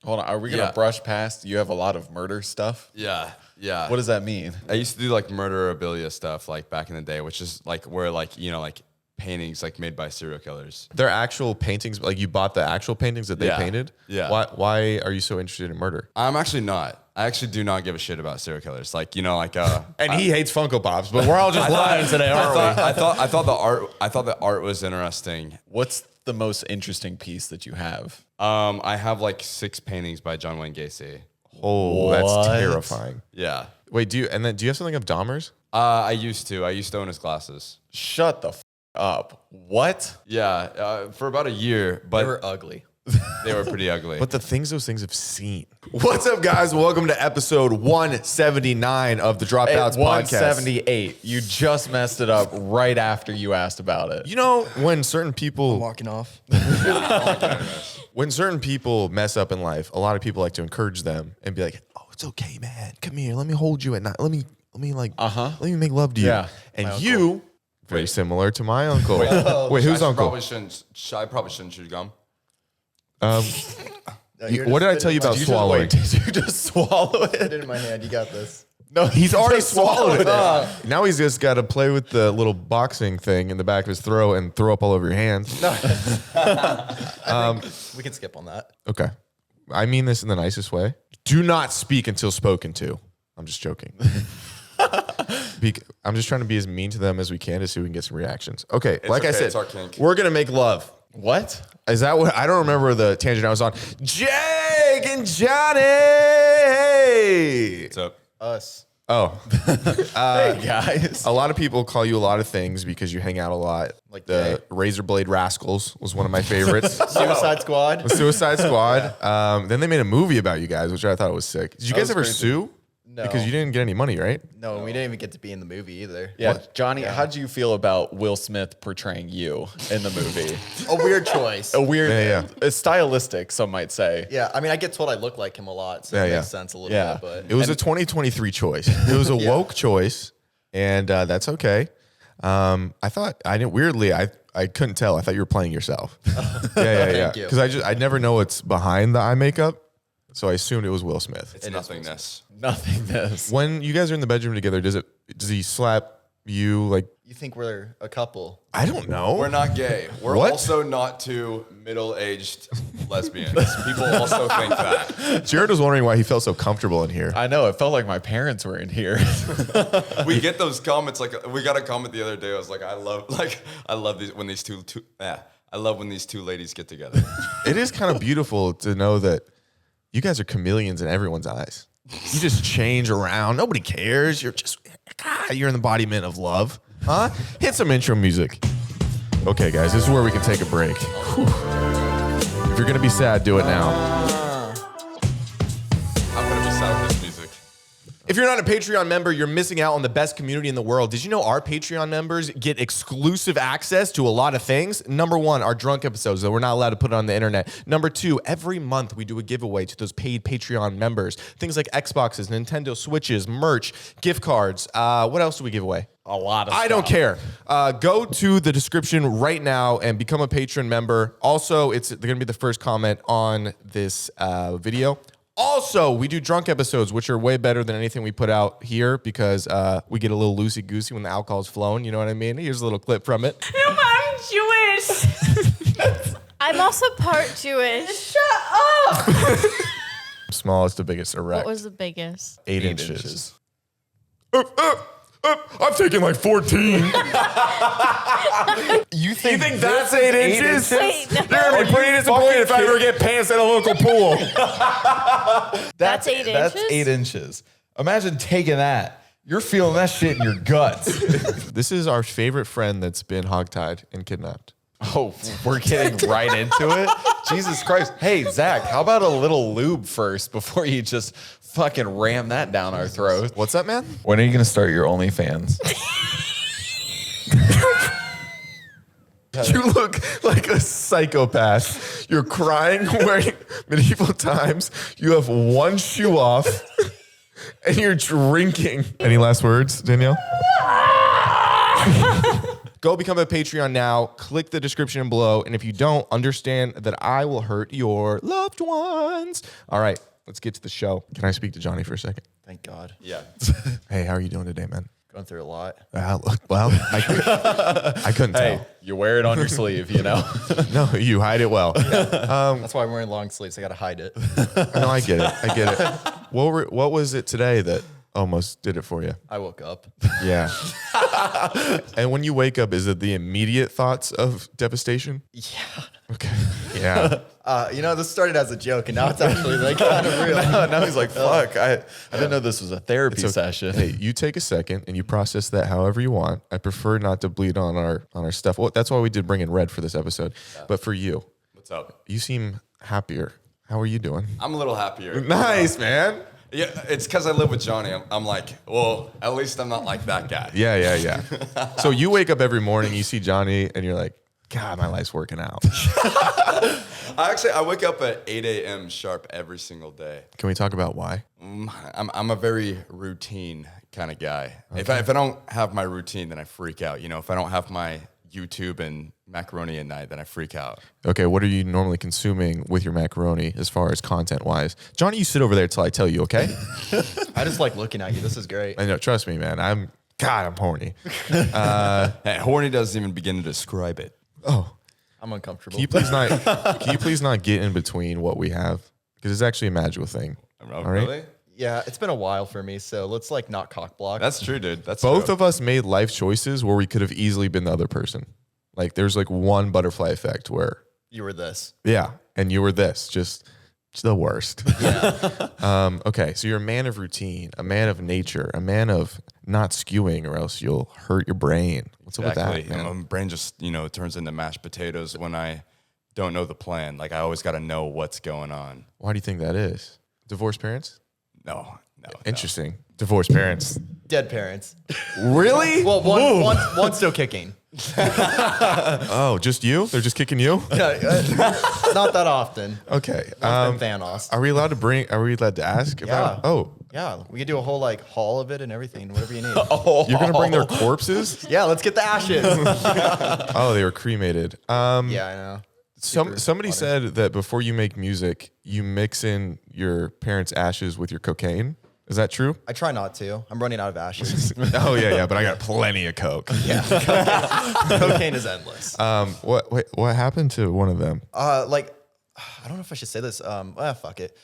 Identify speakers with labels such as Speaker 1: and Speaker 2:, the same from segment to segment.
Speaker 1: Hold on, are we gonna brush past? You have a lot of murder stuff.
Speaker 2: Yeah.
Speaker 1: What does that mean?
Speaker 2: I used to do like murderabilia stuff like back in the day, which is like where like like paintings like made by serial killers.
Speaker 3: They're actual paintings. Like you bought the actual paintings that they painted.
Speaker 2: Yeah.
Speaker 3: Why are you so interested in murder?
Speaker 2: I'm actually not. I actually do not give a shit about serial killers. Like
Speaker 3: and he hates Funko Pops, but we're all just lying today, aren't we?
Speaker 2: I thought the art was interesting.
Speaker 1: What's the most interesting piece that you have?
Speaker 2: I have like 6 paintings by John Wayne Gacy.
Speaker 3: Oh, that's terrifying.
Speaker 2: Yeah.
Speaker 3: Wait, do you have something of Dahmer's?
Speaker 2: I used to own his glasses.
Speaker 1: Shut the up. What?
Speaker 2: Yeah, for about a year, but
Speaker 4: They were ugly.
Speaker 2: they were pretty ugly.
Speaker 3: But those things have seen. What's up, guys? Welcome to episode 179 of the Dropouts podcast.
Speaker 1: 178. You just messed it up right after you asked about it.
Speaker 3: You know, when certain people
Speaker 4: Walking off.
Speaker 3: when certain people mess up in life, a lot of people like to encourage them and be like, "Oh, it's okay, man. Come here. Let me hold you at night. Let me let me make love to you."
Speaker 1: Yeah.
Speaker 3: And you, very similar to my uncle. Wait, whose uncle?
Speaker 2: I probably shouldn't chew gum.
Speaker 3: What did I tell you about swallowing?
Speaker 1: Did you just swallow
Speaker 4: Put it
Speaker 1: it?
Speaker 4: in my hand. You got this.
Speaker 1: No,
Speaker 3: He's already swallowed it. Now he's just got to play with the little boxing thing in the back of his throat and throw up all over your hands.
Speaker 4: We can skip on that.
Speaker 3: Okay. I mean this in the nicest way. Do not speak until spoken to. I'm just joking. I'm just trying to be as mean to them as we can to see if we can get some reactions. Okay, I said,
Speaker 2: it's our kink.
Speaker 3: we're going to make love.
Speaker 1: What?
Speaker 3: Is that what? I don't remember the tangent I was on. Jake and Johnny!
Speaker 2: What's up?
Speaker 4: Us.
Speaker 3: Oh.
Speaker 1: Hey, guys.
Speaker 3: A lot of people call you a lot of things because you hang out a lot.
Speaker 4: Like
Speaker 3: the Razor Blade Rascals was one of my favorites.
Speaker 4: Suicide Squad.
Speaker 3: The Suicide Squad. Then they made a movie about you guys, which I thought was sick. Did you guys ever
Speaker 1: crazy.
Speaker 3: sue?
Speaker 4: No.
Speaker 3: Because you didn't get any money, right?
Speaker 4: No, we didn't even get to be in the movie either.
Speaker 1: Yeah, Johnny, how do you feel about Will Smith portraying you in the movie?
Speaker 4: A weird choice.
Speaker 1: A weird,
Speaker 3: Yeah.
Speaker 1: It's stylistic, some might say.
Speaker 4: Yeah, I mean, I get told I look like him a lot, so it makes sense a little
Speaker 1: Yeah.
Speaker 4: bit. But
Speaker 3: It was a 2023 choice. It was a woke choice, and that's okay. I couldn't tell. I thought you were playing yourself. Yeah.
Speaker 4: Thank you.
Speaker 3: Because I never know what's behind the eye makeup, so I assumed it was Will Smith.
Speaker 2: It's nothingness.
Speaker 1: Nothingness.
Speaker 3: When you guys are in the bedroom together, does he slap you like?
Speaker 4: you think we're a couple?
Speaker 3: I don't know.
Speaker 2: We're not gay. We're
Speaker 3: What?
Speaker 2: also not two middle-aged lesbians. People also think that.
Speaker 3: Jared was wondering why he felt so comfortable in here.
Speaker 1: I know, it felt like my parents were in here.
Speaker 2: We get those comments. Like we got a comment the other day. I was like, I love when these two ladies get together.
Speaker 3: It is kind of beautiful to know that you guys are chameleons in everyone's eyes. You just change around. Nobody cares. You're the embodiment of love. Huh? Hit some intro music. Okay, guys, this is where we can take a break. Whew. If you're going to be sad, do it now.
Speaker 2: I'm gonna be sad with this music.
Speaker 3: If you're not a Patreon member, you're missing out on the best community in the world. Did you know our Patreon members get exclusive access to a lot of things? Number one, our drunk episodes that we're not allowed to put on the internet. Number two, every month we do a giveaway to those paid Patreon members. Things like Xboxes, Nintendo Switches, merch, gift cards. What else do we give away?
Speaker 1: A lot of
Speaker 3: I don't care. Go to the description right now and become a patron member. Also, they're going to be the first comment on this video. Also, we do drunk episodes, which are way better than anything we put out here because we get a little loosey-goosey when the alcohol's flowing. You know what I mean? Here's a little clip from it.
Speaker 5: No, I'm Jewish. I'm also part Jewish. Shut up.
Speaker 3: Smallest to biggest erect.
Speaker 5: What was the biggest?
Speaker 3: 8 inches. I've taken like 14.
Speaker 1: You think
Speaker 3: that's 8 inches?
Speaker 5: Wait, no.
Speaker 3: You're going to be pretty disappointed if I ever get pants at a local pool.
Speaker 5: That's 8 inches?
Speaker 1: That's 8 inches. Imagine taking that. You're feeling that shit in your guts.
Speaker 3: This is our favorite friend that's been hogtied and kidnapped.
Speaker 1: Oh, we're getting right into it? Jesus Christ. Hey, Zach, how about a little lube first before you just fucking ram that down our throat?
Speaker 3: What's up, man?
Speaker 1: When are you going to start your OnlyFans?
Speaker 3: You look like a psychopath. You're crying, wearing medieval times. You have one shoe off, and you're drinking. Any last words, Danielle? Go become a Patreon now. Click the description below. And if you don't, understand that I will hurt your loved ones. All right, let's get to the show. Can I speak to Johnny for a second?
Speaker 4: Thank God.
Speaker 2: Yeah.
Speaker 3: Hey, how are you doing today, man?
Speaker 4: Going through a lot.
Speaker 3: Well, I couldn't
Speaker 1: Hey,
Speaker 3: tell.
Speaker 1: you wear it on your sleeve, you know?
Speaker 3: No, you hide it well.
Speaker 4: That's why I'm wearing long sleeves. I got to hide it.
Speaker 3: No, I get it. What was it today that almost did it for you?
Speaker 4: I woke up.
Speaker 3: Yeah. And when you wake up, is it the immediate thoughts of devastation?
Speaker 4: Yeah.
Speaker 3: Okay. Yeah.
Speaker 4: This started as a joke, and now it's actually like kind of real.
Speaker 1: Now he's like, fuck, I didn't know this was a therapy session.
Speaker 3: Hey, you take a second and you process that however you want. I prefer not to bleed on our stuff. Well, that's why we did bring in Red for this episode. Yeah. But for you,
Speaker 2: What's up?
Speaker 3: you seem happier. How are you doing?
Speaker 2: I'm a little happier.
Speaker 3: Nice, man.
Speaker 2: Yeah, it's because I live with Johnny. I'm like, well, at least I'm not like that guy.
Speaker 3: Yeah. So you wake up every morning, you see Johnny, and you're like, God, my life's working out.
Speaker 2: I wake up at 8 a.m. sharp every single day.
Speaker 3: Can we talk about why?
Speaker 2: I'm a very routine kind of guy. Okay. If I don't have my routine, then I freak out. If I don't have my YouTube and macaroni at night, then I freak out.
Speaker 3: Okay, what are you normally consuming with your macaroni as far as content-wise? Johnny, you sit over there till I tell you, okay?
Speaker 4: I just like looking at you. This is great.
Speaker 3: I know, trust me, man. I'm horny.
Speaker 2: Hey, horny doesn't even begin to describe it.
Speaker 3: Oh.
Speaker 4: I'm uncomfortable.
Speaker 3: Can you please not get in between what we have? Because it's actually a magical thing.
Speaker 2: Oh,
Speaker 3: all right?
Speaker 2: really?
Speaker 4: Yeah, it's been a while for me, so let's like not cock block.
Speaker 2: That's true, dude. That's
Speaker 3: Both
Speaker 2: true.
Speaker 3: of us made life choices where we could have easily been the other person. Like there's like one butterfly effect where
Speaker 4: You were this.
Speaker 3: yeah, and you were this, just the worst.
Speaker 4: Yeah.
Speaker 3: Okay, so you're a man of routine, a man of nature, a man of not skewing or else you'll hurt your brain. What's up with that, man?
Speaker 2: My brain just, turns into mashed potatoes when I don't know the plan. Like I always got to know what's going on.
Speaker 3: Why do you think that is? Divorced parents?
Speaker 2: No.
Speaker 3: Interesting. Divorced parents.
Speaker 4: Dead parents.
Speaker 3: Really?
Speaker 4: Well, one still kicking.
Speaker 3: Oh, just you? They're just kicking you?
Speaker 4: Yeah, not that often.
Speaker 3: Okay.
Speaker 4: From Thanos.
Speaker 3: Are we allowed to ask about?
Speaker 4: Yeah.
Speaker 3: Oh,
Speaker 4: Yeah, we could do a whole like haul of it and everything, whatever you need.
Speaker 3: you're gonna bring their corpses?
Speaker 4: Yeah, let's get the ashes.
Speaker 3: Oh, they were cremated.
Speaker 4: Yeah, I know.
Speaker 3: Somebody said that before you make music, you mix in your parents' ashes with your cocaine. Is that true?
Speaker 4: I try not to. I'm running out of ashes.
Speaker 3: Oh yeah, but I got plenty of coke.
Speaker 4: Yeah, cocaine is endless.
Speaker 3: What happened to one of them?
Speaker 4: I don't know if I should say this. Fuck it.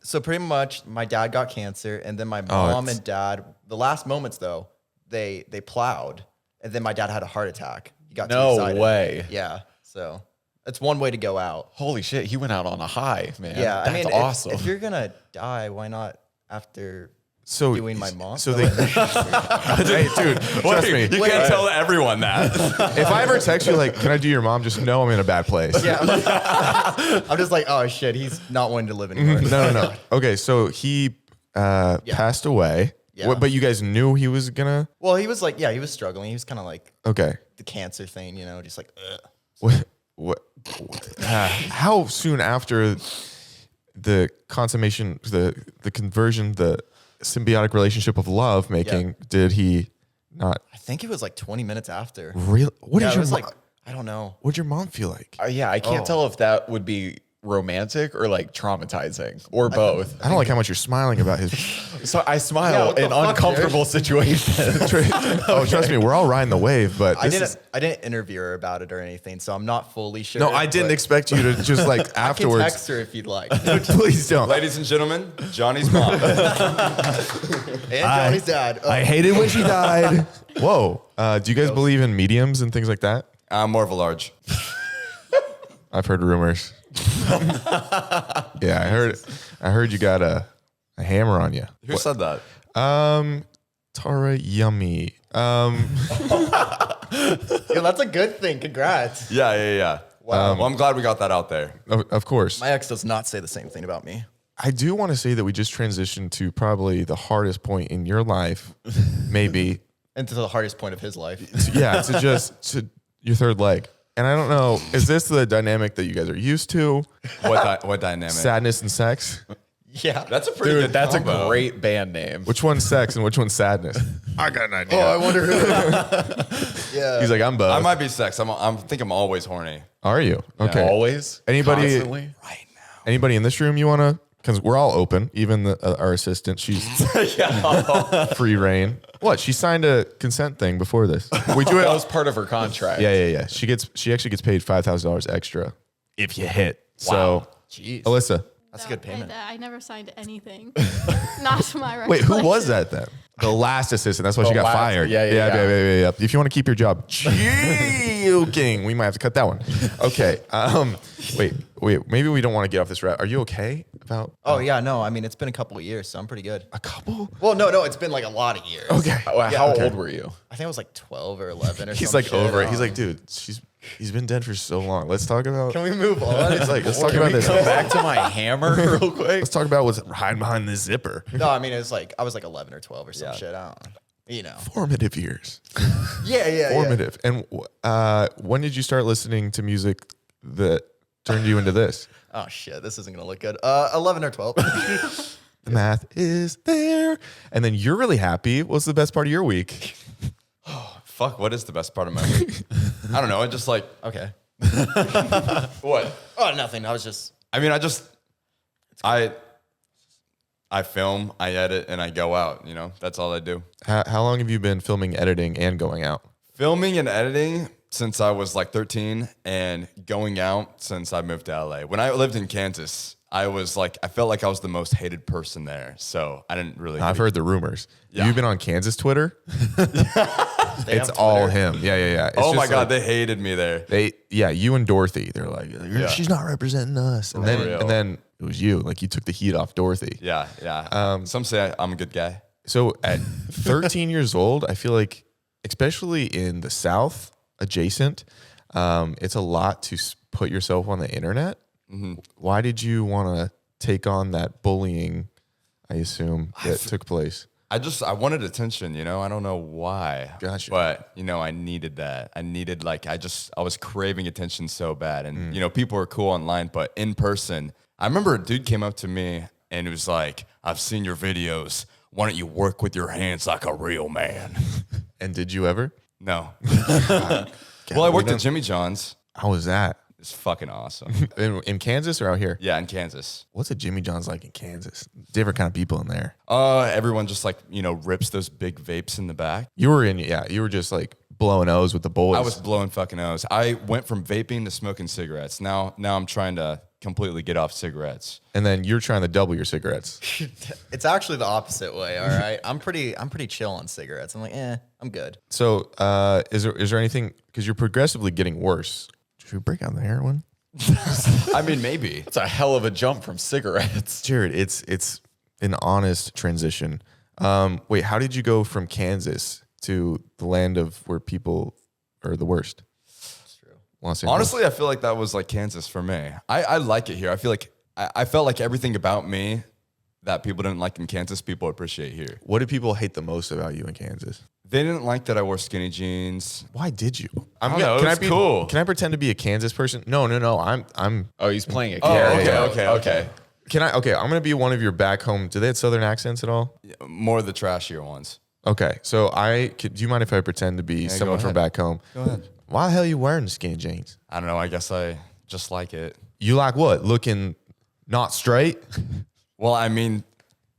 Speaker 4: So pretty much, my dad got cancer, and then my mom and dad. The last moments though, they plowed, and then my dad had a heart attack. He got too excited.
Speaker 1: No way.
Speaker 4: Yeah, so that's one way to go out.
Speaker 1: Holy shit, he went out on a high, man.
Speaker 4: Yeah,
Speaker 1: That's
Speaker 4: I mean,
Speaker 1: awesome.
Speaker 4: If you're gonna die, why not after
Speaker 3: So
Speaker 4: doing my mom?
Speaker 3: So they, hey, dude, trust me.
Speaker 2: You can't tell everyone that.
Speaker 3: If I ever text you like, "Can I do your mom?" Just know I'm in a bad place.
Speaker 4: Yeah, I'm just like, oh shit, he's not wanting to live anymore.
Speaker 3: No. Okay, so he passed away.
Speaker 4: Yeah.
Speaker 3: But you guys knew he was gonna.
Speaker 4: Well, he was like, yeah, he was struggling. He was kind of like
Speaker 3: Okay.
Speaker 4: the cancer thing, just like.
Speaker 3: What? How soon after the consummation, the conversion, the symbiotic relationship of love making did he not?
Speaker 4: I think it was like 20 minutes after.
Speaker 3: Really? What
Speaker 4: Yeah,
Speaker 3: did
Speaker 4: it
Speaker 3: your
Speaker 4: was
Speaker 3: mom?
Speaker 4: like, I don't know.
Speaker 3: What'd your mom feel like?
Speaker 1: Yeah, I can't tell if that would be romantic or like traumatizing or both.
Speaker 3: I don't like how much you're smiling about his.
Speaker 1: So I
Speaker 4: Yeah,
Speaker 1: smile
Speaker 4: what the
Speaker 1: in
Speaker 4: fuck,
Speaker 1: uncomfortable situations.
Speaker 3: Oh, trust me, we're all riding the wave, but
Speaker 4: I
Speaker 3: this
Speaker 4: didn't interview her about it or anything, so I'm not fully sure.
Speaker 3: No, I didn't
Speaker 4: but
Speaker 3: expect you to just like
Speaker 4: I can
Speaker 3: afterwards.
Speaker 4: text her if you'd like.
Speaker 3: Please don't.
Speaker 2: Ladies and gentlemen, Johnny's mom.
Speaker 4: And Johnny's dad. Oh,
Speaker 3: hated when she died. Whoa. Do you guys believe in mediums and things like that?
Speaker 2: I'm more of a large.
Speaker 3: I've heard rumors. Yeah, I heard you got a hammer on you.
Speaker 2: Who said that?
Speaker 3: Tara Yummy.
Speaker 4: Yo, that's a good thing. Congrats.
Speaker 2: Yeah. Wow. Well, I'm glad we got that out there.
Speaker 3: Of course.
Speaker 4: My ex does not say the same thing about me.
Speaker 3: I do want to say that we just transitioned to probably the hardest point in your life, maybe.
Speaker 4: And to the hardest point of his life.
Speaker 3: Yeah, to your third leg. And I don't know, is this the dynamic that you guys are used to?
Speaker 2: What dynamic?
Speaker 3: Sadness and sex?
Speaker 4: Yeah.
Speaker 2: That's a pretty
Speaker 1: Dude,
Speaker 2: good
Speaker 1: that's
Speaker 2: combo.
Speaker 1: a great band name.
Speaker 3: Which one's sex and which one's sadness? I got an idea.
Speaker 4: I wonder who. Yeah.
Speaker 3: He's like, I'm both.
Speaker 2: I might be sex. I think I'm always horny.
Speaker 3: Are you? Okay.
Speaker 1: Always?
Speaker 3: Anybody?
Speaker 1: Constantly?
Speaker 2: Right now.
Speaker 3: Anybody in this room you want to? Because we're all open. Even our assistant, she's free reign. What? She signed a consent thing before this. We do
Speaker 1: That
Speaker 3: it.
Speaker 1: was part of her contract.
Speaker 3: Yeah. She actually gets paid $5,000 extra if you hit. So,
Speaker 4: Jeez.
Speaker 3: Alyssa,
Speaker 4: That's a good payment.
Speaker 5: I never signed anything. Not to my recollection.
Speaker 3: wait, who was that then? The last assistant. That's why she got
Speaker 1: last-
Speaker 3: fired.
Speaker 1: yeah.
Speaker 3: If you want to keep your job, joking. We might have to cut that one. Okay. Wait. Maybe we don't want to get off this route. Are you okay about
Speaker 4: Oh yeah, no. I mean, it's been a couple of years, so I'm pretty good.
Speaker 3: a couple?
Speaker 4: Well, no, it's been like a lot of years.
Speaker 3: Okay.
Speaker 1: How old were you?
Speaker 4: I think it was like 12 or 11 or
Speaker 3: He's
Speaker 4: some
Speaker 3: like
Speaker 4: shit.
Speaker 3: over it. He's like, dude, he's been dead for so long. Let's talk about.
Speaker 4: Can we move on?
Speaker 3: It's like, let's talk about this.
Speaker 1: Go back to my hammer real quick.
Speaker 3: Let's talk about what's hiding behind this zipper.
Speaker 4: No, I mean, it was like, I was like 11 or 12 or some shit. I don't know. You know.
Speaker 3: Formative years.
Speaker 4: Yeah.
Speaker 3: Formative. And when did you start listening to music that turned you into this?
Speaker 4: Oh shit, this isn't gonna look good. 11 or 12.
Speaker 3: The math is there. And then you're really happy. What's the best part of your week?
Speaker 2: Fuck, what is the best part of my week? I don't know. I just like,
Speaker 4: Okay.
Speaker 2: what?
Speaker 4: Oh, nothing. I was just.
Speaker 2: I mean, I film, I edit, and I go out. You know, that's all I do.
Speaker 3: How long have you been filming, editing, and going out?
Speaker 2: Filming and editing since I was like 13, and going out since I moved to LA. When I lived in Kansas, I felt like I was the most hated person there. So I didn't really.
Speaker 3: I've heard the rumors.
Speaker 2: Yeah.
Speaker 3: You've been on Kansas Twitter? It's
Speaker 4: have
Speaker 3: all
Speaker 4: Twitter.
Speaker 3: him. Yeah. It's
Speaker 2: Oh my
Speaker 3: just
Speaker 2: God,
Speaker 3: like-
Speaker 2: they hated me there.
Speaker 3: you and Dorothy. They're like, she's not representing us. And
Speaker 2: real.
Speaker 3: then it was you. Like you took the heat off Dorothy.
Speaker 2: Yeah. Some say I'm a good guy.
Speaker 3: So at 13 years old, I feel like, especially in the South, adjacent, it's a lot to put yourself on the internet.
Speaker 2: Mm-hmm.
Speaker 3: Why did you want to take on that bullying, I assume, that took place?
Speaker 2: I wanted attention, you know. I don't know why.
Speaker 3: Gotcha.
Speaker 2: But you know, I needed that. I was craving attention so bad. And you know, people were cool online, but in person, I remember a dude came up to me and it was like, "I've seen your videos. Why don't you work with your hands like a real man?"
Speaker 3: And did you ever?
Speaker 2: No. Well, I worked at Jimmy John's.
Speaker 3: How was that?
Speaker 2: It's fucking awesome.
Speaker 3: In Kansas or out here?
Speaker 2: Yeah, in Kansas.
Speaker 3: What's a Jimmy John's like in Kansas? Different kind of people in there.
Speaker 2: Everyone just like, you know, rips those big vapes in the back.
Speaker 3: You were just like blowing O's with the boys.
Speaker 2: I was blowing fucking O's. I went from vaping to smoking cigarettes. Now I'm trying to completely get off cigarettes.
Speaker 3: And then you're trying to double your cigarettes.
Speaker 4: It's actually the opposite way. All right. I'm pretty chill on cigarettes. I'm like, I'm good.
Speaker 3: So is there anything, because you're progressively getting worse. Should we break out the heroin?
Speaker 2: I mean, maybe.
Speaker 1: It's a hell of a jump from cigarettes.
Speaker 3: Jared, it's an honest transition. Wait, how did you go from Kansas to the land of where people are the worst?
Speaker 4: That's true.
Speaker 3: Los Angeles.
Speaker 2: Honestly, I feel like that was like Kansas for me. I like it here. I feel like I felt like everything about me that people didn't like in Kansas, people appreciate here.
Speaker 3: What did people hate the most about you in Kansas?
Speaker 2: They didn't like that I wore skinny jeans.
Speaker 3: Why did you?
Speaker 2: I don't know, it was cool.
Speaker 3: Can I pretend to be a Kansas person? No. I'm.
Speaker 1: Oh, he's playing a
Speaker 2: Oh,
Speaker 1: character.
Speaker 2: okay.
Speaker 3: Can I? Okay, I'm gonna be one of your back home. Do they have Southern accents at all?
Speaker 2: More of the trashier ones.
Speaker 3: Okay, so do you mind if I pretend to be someone from
Speaker 2: ahead.
Speaker 3: back home?
Speaker 2: Go ahead.
Speaker 3: Why the hell are you wearing skinny jeans?
Speaker 2: I don't know. I guess I just like it.
Speaker 3: You like what? Looking not straight?
Speaker 2: Well, I mean,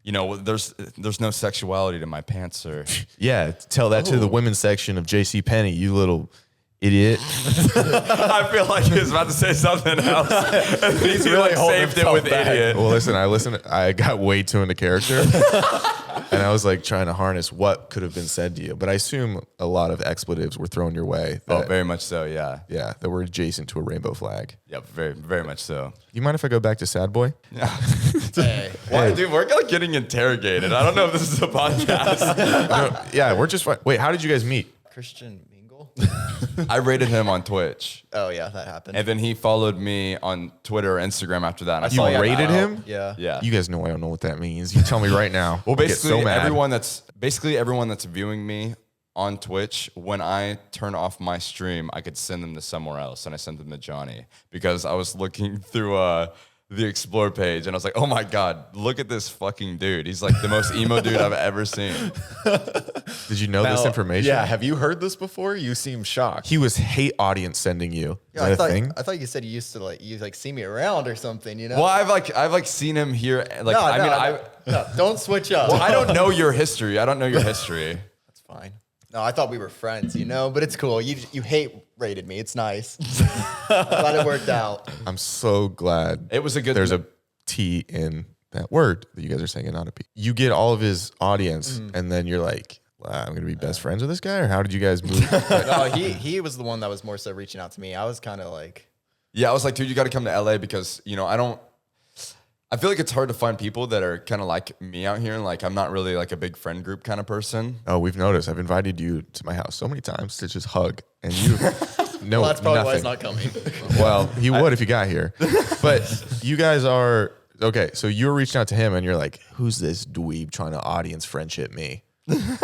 Speaker 2: you know, there's no sexuality to my pants, sir.
Speaker 3: Yeah, tell that to the women's section of J.C. Penney, you little idiot.
Speaker 2: I feel like he was about to say something else. And he's
Speaker 1: really
Speaker 2: like
Speaker 1: holding
Speaker 2: saved it with
Speaker 1: himself back.
Speaker 2: idiot.
Speaker 3: Well, listen, I got way too into character. And I was like trying to harness what could have been said to you. But I assume a lot of expletives were thrown your way.
Speaker 2: Oh,
Speaker 3: That,
Speaker 2: very much so. Yeah.
Speaker 3: yeah, that were adjacent to a rainbow flag.
Speaker 2: Yep. Very, very much so.
Speaker 3: You mind if I go back to Sad Boy?
Speaker 4: Hey.
Speaker 2: Why, dude? We're like getting interrogated. I don't know if this is a podcast.
Speaker 3: No, yeah, we're just fine. Wait, how did you guys meet?
Speaker 4: Christian Mingle?
Speaker 2: I rated him on Twitch,
Speaker 4: Oh, yeah, that happened.
Speaker 2: and then he followed me on Twitter or Instagram after that. And I
Speaker 3: You
Speaker 2: saw he had
Speaker 3: rated
Speaker 2: out.
Speaker 3: him?
Speaker 4: Yeah.
Speaker 2: Yeah.
Speaker 3: You guys know I don't know what that means. You tell me right now.
Speaker 2: Well,
Speaker 3: I get
Speaker 2: basically,
Speaker 3: so mad.
Speaker 2: everyone that's viewing me on Twitch, when I turn off my stream, I could send them to somewhere else, and I sent them to Johnny because I was looking through the explore page, and I was like, oh my God, look at this fucking dude. He's like the most emo dude I've ever seen.
Speaker 3: Did you know this
Speaker 1: Now,
Speaker 3: information?
Speaker 1: Yeah. Have you heard this before? You seem shocked.
Speaker 3: He was hate audience sending you. Is
Speaker 4: Yeah,
Speaker 3: that a thing?
Speaker 4: I thought you said you used to like see me around or something, you know?
Speaker 2: Well, I've seen him here. Like,
Speaker 4: No,
Speaker 2: I
Speaker 4: no,
Speaker 2: mean,
Speaker 4: no, no, don't switch up.
Speaker 2: I don't know your history. I don't know your history.
Speaker 4: That's fine. No, I thought we were friends, you know, but it's cool. You hate rated me. It's nice. Glad it worked out.
Speaker 3: I'm so glad
Speaker 2: It was a good.
Speaker 3: there's a T in that word that you guys are saying and not a P. You get all of his audience, and then you're like, wow, I'm going to be best friends with this guy? Or how did you guys move?
Speaker 4: No, he was the one that was more so reaching out to me. I was kind of like,
Speaker 2: Yeah, I was like, dude, you got to come to LA because, I feel like it's hard to find people that are kind of like me out here. And like, I'm not really like a big friend group kind of person.
Speaker 3: Oh, we've noticed. I've invited you to my house so many times to just hug. And you know
Speaker 4: well, that's probably why
Speaker 3: nothing.
Speaker 4: it's not coming.
Speaker 3: Well, he would if you got here. But you guys are, okay, so you were reaching out to him and you're like, who's this dweeb trying to audience friendship me?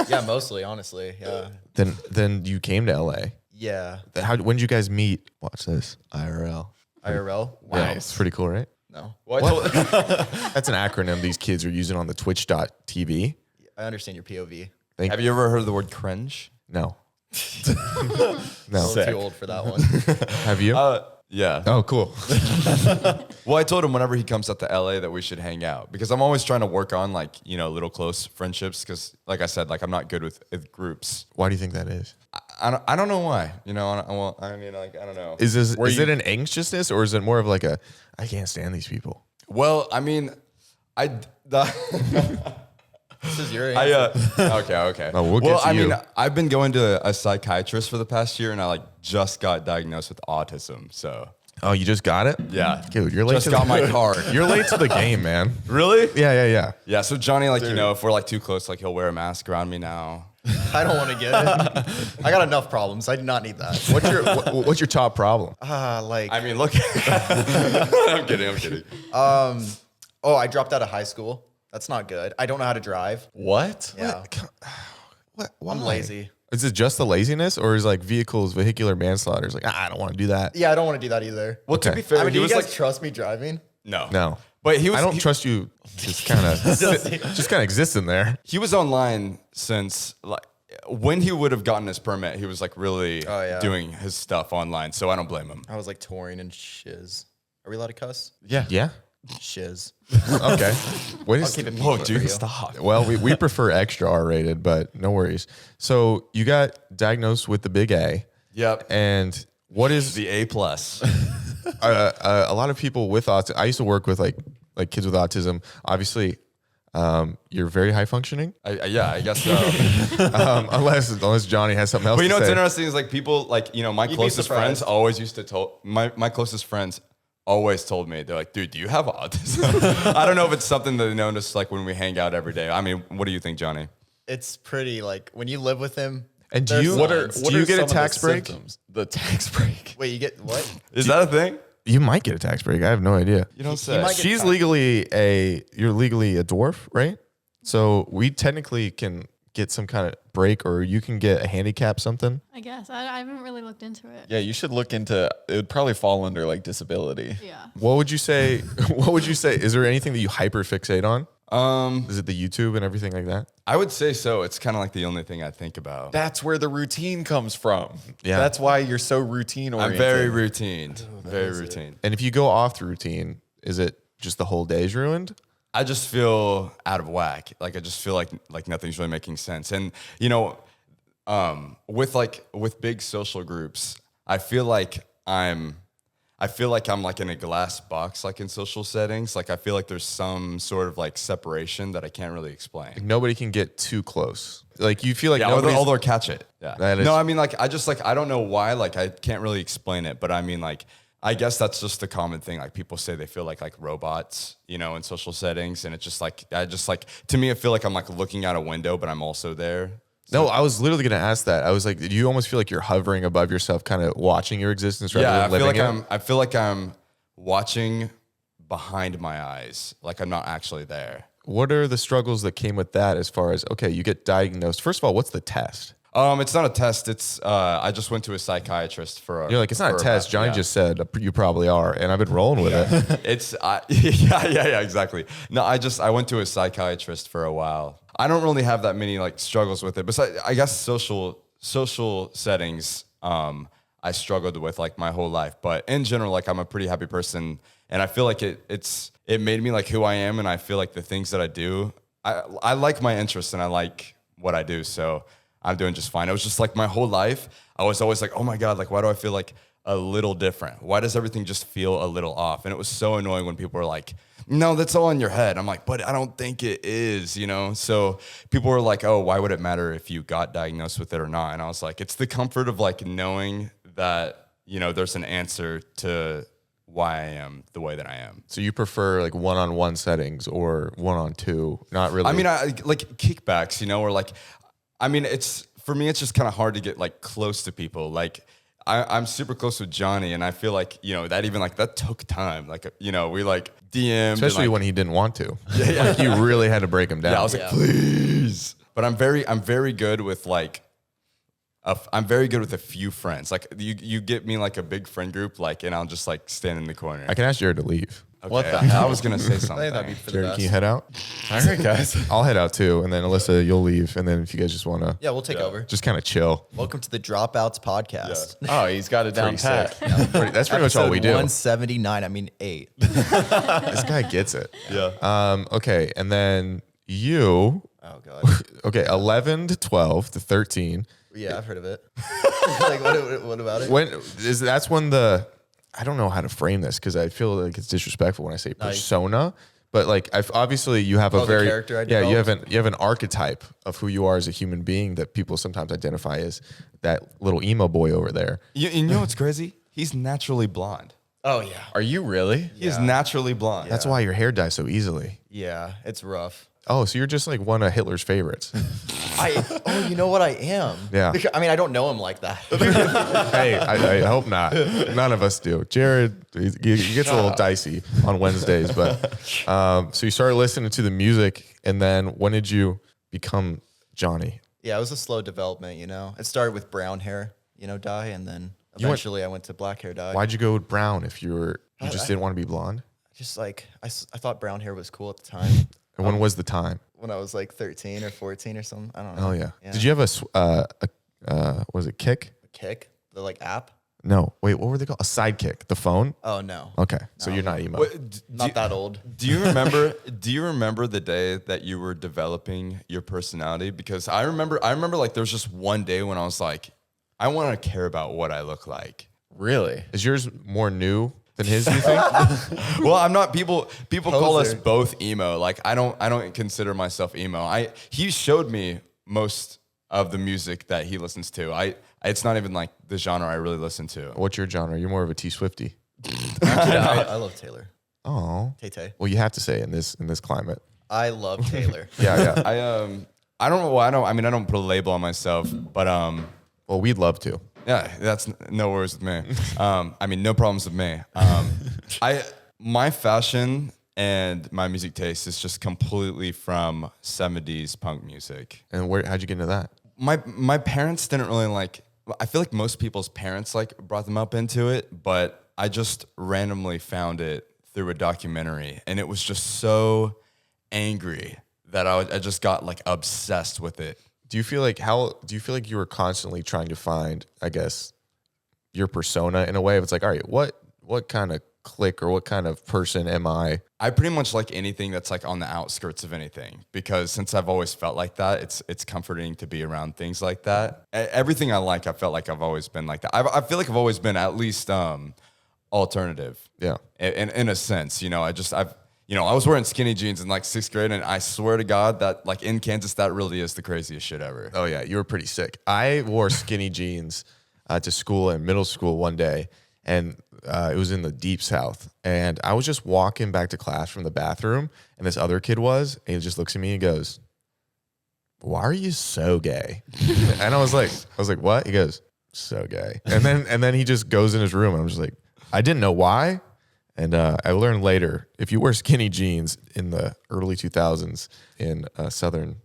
Speaker 4: Yeah, mostly, honestly. Yeah.
Speaker 3: Then you came to LA.
Speaker 4: Yeah.
Speaker 3: When did you guys meet? Watch this. IRL.
Speaker 4: IRL? Wow.
Speaker 3: Yeah, it's pretty cool, right?
Speaker 4: No.
Speaker 2: Well, I told,
Speaker 3: That's an acronym these kids are using on the twitch.tv.
Speaker 4: I understand your POV.
Speaker 2: have you ever heard of the word cringe?
Speaker 3: No.
Speaker 4: A
Speaker 3: No.
Speaker 4: little too old for that one.
Speaker 3: Have you?
Speaker 2: Yeah.
Speaker 3: Oh, cool.
Speaker 2: Well, I told him whenever he comes out to LA that we should hang out because I'm always trying to work on like, little close friendships because like I said, like I'm not good with groups.
Speaker 3: Why do you think that is?
Speaker 2: I don't know why, I don't know.
Speaker 3: Is it an anxiousness or is it more of like I can't stand these people?
Speaker 2: Well, I mean,
Speaker 4: This is your answer.
Speaker 2: okay.
Speaker 3: Oh, we'll get to
Speaker 2: I
Speaker 3: you.
Speaker 2: mean, I've been going to a psychiatrist for the past year and I like just got diagnosed with autism. So
Speaker 3: Oh, you just got it?
Speaker 2: yeah.
Speaker 3: Dude, you're late
Speaker 2: Just
Speaker 3: to
Speaker 2: got
Speaker 3: the
Speaker 2: my card.
Speaker 3: You're late to the game, man.
Speaker 2: Really?
Speaker 3: Yeah.
Speaker 2: Yeah. So Johnny, like, if we're like too close, like he'll wear a mask around me now.
Speaker 4: I don't want to get it. I got enough problems. I do not need that.
Speaker 3: What's your top problem?
Speaker 4: Like,
Speaker 2: I mean, look. I'm kidding.
Speaker 4: oh, I dropped out of high school. That's not good. I don't know how to drive.
Speaker 1: What?
Speaker 4: Yeah.
Speaker 3: What? Why?
Speaker 4: I'm lazy.
Speaker 3: Is it just the laziness or is like vehicular manslaughter? Is like, I don't want to do that.
Speaker 4: Yeah, I don't want to do that either.
Speaker 2: Well, to
Speaker 3: Okay.
Speaker 2: be fair,
Speaker 4: I mean,
Speaker 2: he
Speaker 4: do you
Speaker 2: was
Speaker 4: guys
Speaker 2: like,
Speaker 4: trust me driving?
Speaker 3: No.
Speaker 2: but he was.
Speaker 3: I don't trust you just kind of existing there.
Speaker 2: He was online since like when he would have gotten his permit. He was like really
Speaker 4: Oh, yeah.
Speaker 2: doing his stuff online. So I don't blame him.
Speaker 4: I was like touring and shiz. Are we allowed to cuss?
Speaker 3: Yeah.
Speaker 4: Shiz.
Speaker 3: Okay. What
Speaker 4: I'll
Speaker 3: is
Speaker 4: keep it
Speaker 2: Whoa,
Speaker 4: PG for
Speaker 2: dude,
Speaker 4: you.
Speaker 2: stop.
Speaker 3: Well, we prefer extra R-rated, but no worries. So you got diagnosed with the big A,
Speaker 2: Yep.
Speaker 3: and what is
Speaker 2: The A+.
Speaker 3: a lot of people with autism? I used to work with like kids with autism. Obviously, you're very high functioning,
Speaker 2: Yeah, I guess so.
Speaker 3: unless Johnny has something else.
Speaker 2: But you know
Speaker 3: to
Speaker 2: what's
Speaker 3: say.
Speaker 2: interesting is like people like my
Speaker 4: be
Speaker 2: closest friends
Speaker 4: surprised.
Speaker 2: always used to tell my closest friends always told me they're like, dude, do you have autism? I don't know if it's something that they notice like when we hang out every day. I mean, what do you think, Johnny?
Speaker 4: It's pretty like when you live with him.
Speaker 3: And do
Speaker 4: there's
Speaker 3: you
Speaker 4: signs.
Speaker 3: do you get a
Speaker 1: some of the
Speaker 3: tax break?
Speaker 1: symptoms? The tax break.
Speaker 4: Wait, you get what?
Speaker 2: Is that a thing?
Speaker 3: You might get a tax break. I have no idea.
Speaker 2: You don't
Speaker 4: He
Speaker 2: say.
Speaker 4: might get
Speaker 3: She's
Speaker 4: tax-
Speaker 3: you're legally a dwarf, right? So we technically can get some kind of break, or you can get a handicap something.
Speaker 5: I guess. I haven't really looked into it.
Speaker 1: Yeah, you should look into. It would probably fall under like disability.
Speaker 5: Yeah.
Speaker 3: What would you say? What would you say? Is there anything that you hyper fixate on?
Speaker 2: Um,
Speaker 3: Is it the YouTube and everything like that?
Speaker 2: I would say so. It's kind of like the only thing I think about.
Speaker 1: That's where the routine comes from.
Speaker 3: Yeah.
Speaker 1: That's why you're so routine
Speaker 2: I'm
Speaker 1: oriented.
Speaker 2: very routine. Very routine.
Speaker 3: And if you go off the routine, is it just the whole day's ruined?
Speaker 2: I just feel out of whack. Like I just feel like nothing's really making sense. And with big social groups, I feel like I'm like in a glass box, like in social settings. Like I feel like there's some sort of like separation that I can't really explain.
Speaker 3: Nobody can get too close. Like you feel like
Speaker 2: Yeah,
Speaker 3: nobody's.
Speaker 2: or they'll catch it. Yeah.
Speaker 3: That is-
Speaker 2: No, I mean like I just like I don't know why. Like I can't really explain it, but I mean like I guess that's just the common thing. Like people say they feel like robots, in social settings, and it's just like to me, I feel like I'm like looking out a window, but I'm also there.
Speaker 3: No, I was literally going to ask that. I was like, do you almost feel like you're hovering above yourself, kind of watching your existence rather
Speaker 2: Yeah,
Speaker 3: than living it?
Speaker 2: I feel like I'm watching behind my eyes, like I'm not actually there.
Speaker 3: What are the struggles that came with that as far as, okay, you get diagnosed. First of all, what's the test?
Speaker 2: It's not a test. It's I just went to a psychiatrist for.
Speaker 3: You're like, it's not a test. Johnny just said you probably are, and I've been rolling with it.
Speaker 2: It's yeah, exactly. No, I went to a psychiatrist for a while. I don't really have that many like struggles with it, besides I guess social settings. I struggled with like my whole life, but in general, like I'm a pretty happy person, and I feel like it made me like who I am, and I feel like the things that I do, I like my interests and I like what I do, so I'm doing just fine. It was just like my whole life, I was always like, oh my God, like why do I feel like a little different? Why does everything just feel a little off? And it was so annoying when people were like, no, that's all in your head. I'm like, but I don't think it is, you know? So people were like, oh, why would it matter if you got diagnosed with it or not? And I was like, it's the comfort of like knowing that, you know, there's an answer to why I am the way that I am.
Speaker 3: So you prefer like one-on-one settings or one-on-two? Not really.
Speaker 2: I mean, I like kickbacks, you know, or like, I mean, for me, it's just kind of hard to get like close to people. Like I'm super close with Johnny, and I feel like, you know, that even like that took time. Like, you know, we like DM'd.
Speaker 3: Especially when he didn't want to. Yeah. Like you really had to break him down.
Speaker 2: Yeah, I was like, please. But I'm very good with like, I'm very good with a few friends. Like you get me like a big friend group, like, and I'll just like stand in the corner.
Speaker 3: I can ask Jared to leave.
Speaker 2: Okay.
Speaker 4: What the hell?
Speaker 2: I was gonna say something.
Speaker 4: That'd be for the
Speaker 3: Jared,
Speaker 4: best.
Speaker 3: can you head out?
Speaker 1: All right, guys.
Speaker 3: I'll head out too, and then Alyssa, you'll leave, and then if you guys just want to,
Speaker 4: Yeah, we'll take over.
Speaker 3: just kind of chill.
Speaker 4: Welcome to the Dropouts podcast.
Speaker 1: Oh, he's got it down pat.
Speaker 3: That's pretty much all we do.
Speaker 4: 179. I mean 8.
Speaker 3: This guy gets it. Yeah. Okay, and then you.
Speaker 4: Oh god.
Speaker 3: Okay, 11 to 12 to 13.
Speaker 4: Yeah, I've heard of it. Like what about it?
Speaker 3: That's when I don't know how to frame this because I feel like it's disrespectful when I say persona, but like obviously you have a
Speaker 4: the
Speaker 3: very
Speaker 4: character I
Speaker 3: you
Speaker 4: developed?
Speaker 3: have an archetype of who you are as a human being that people sometimes identify as that little emo boy over there.
Speaker 2: You know what's crazy? He's naturally blonde.
Speaker 4: Oh yeah.
Speaker 1: Are you really?
Speaker 2: He is naturally blonde.
Speaker 3: That's why your hair dyes so easily.
Speaker 4: Yeah, it's rough.
Speaker 3: Oh, so you're just like one of Hitler's favorites.
Speaker 4: You know what I am?
Speaker 3: Yeah.
Speaker 4: Because, I mean, I don't know him like that.
Speaker 3: Hey, I hope not. None of us do. Jared, he gets a little dicey on Wednesdays, but so you started listening to the music, and then when did you become Johnny?
Speaker 4: Yeah, it was a slow development, you know. It started with brown hair, you know, dye, and then eventually I went to black hair dye.
Speaker 3: Why'd you go with brown if you just didn't want to be blonde?
Speaker 4: Just like, I thought brown hair was cool at the time.
Speaker 3: And when was the time?
Speaker 4: When I was like 13 or 14 or something. I don't know.
Speaker 3: Oh yeah. Did you have was it Kick?
Speaker 4: Kick? The like app?
Speaker 3: No. Wait, what were they called? A sidekick. The phone?
Speaker 4: Oh no.
Speaker 3: Okay. So you're not emo.
Speaker 4: Not that old.
Speaker 2: Do you remember? Do you remember the day that you were developing your personality? Because I remember like there was just one day when I was like, I want to care about what I look like.
Speaker 1: Really?
Speaker 3: Is yours more new than his, you think?
Speaker 2: Well, I'm not. People call us
Speaker 4: Poser.
Speaker 2: both emo. Like I don't consider myself emo. He showed me most of the music that he listens to. It's not even like the genre I really listen to.
Speaker 3: What's your genre? You're more of a T-Swifty.
Speaker 4: I love Taylor.
Speaker 3: Oh.
Speaker 4: Tay-Tay.
Speaker 3: Well, you have to say in this climate.
Speaker 4: I love Taylor.
Speaker 3: Yeah.
Speaker 2: I don't know. Well, I mean, I don't put a label on myself, but
Speaker 3: Well, we'd love to.
Speaker 2: yeah, that's no worries with me. I mean, no problems with me. My fashion and my music taste is just completely from 70s punk music.
Speaker 3: And how'd you get into that?
Speaker 2: My parents didn't really like. I feel like most people's parents like brought them up into it, but I just randomly found it through a documentary, and it was just so angry that I just got like obsessed with it.
Speaker 3: Do you feel like you were constantly trying to find, I guess, your persona in a way? It's like, all right, what kind of clique or what kind of person am I?
Speaker 2: I pretty much like anything that's like on the outskirts of anything, because since I've always felt like that, it's comforting to be around things like that. Everything I like, I felt like I've always been like that. I feel like I've always been at least alternative.
Speaker 3: Yeah.
Speaker 2: In a sense, you know, I was wearing skinny jeans in like 6th grade, and I swear to God that like in Kansas, that really is the craziest shit ever.
Speaker 3: Oh yeah, you were pretty sick. I wore skinny jeans to school in middle school one day, and it was in the deep South. And I was just walking back to class from the bathroom, and this other kid and he just looks at me and goes, "Why are you so gay?" And I was like, "What?" He goes, "So gay." And then he just goes in his room, and I'm just like, I didn't know why. And I learned later, if you wear skinny jeans in the early 2000s in a southern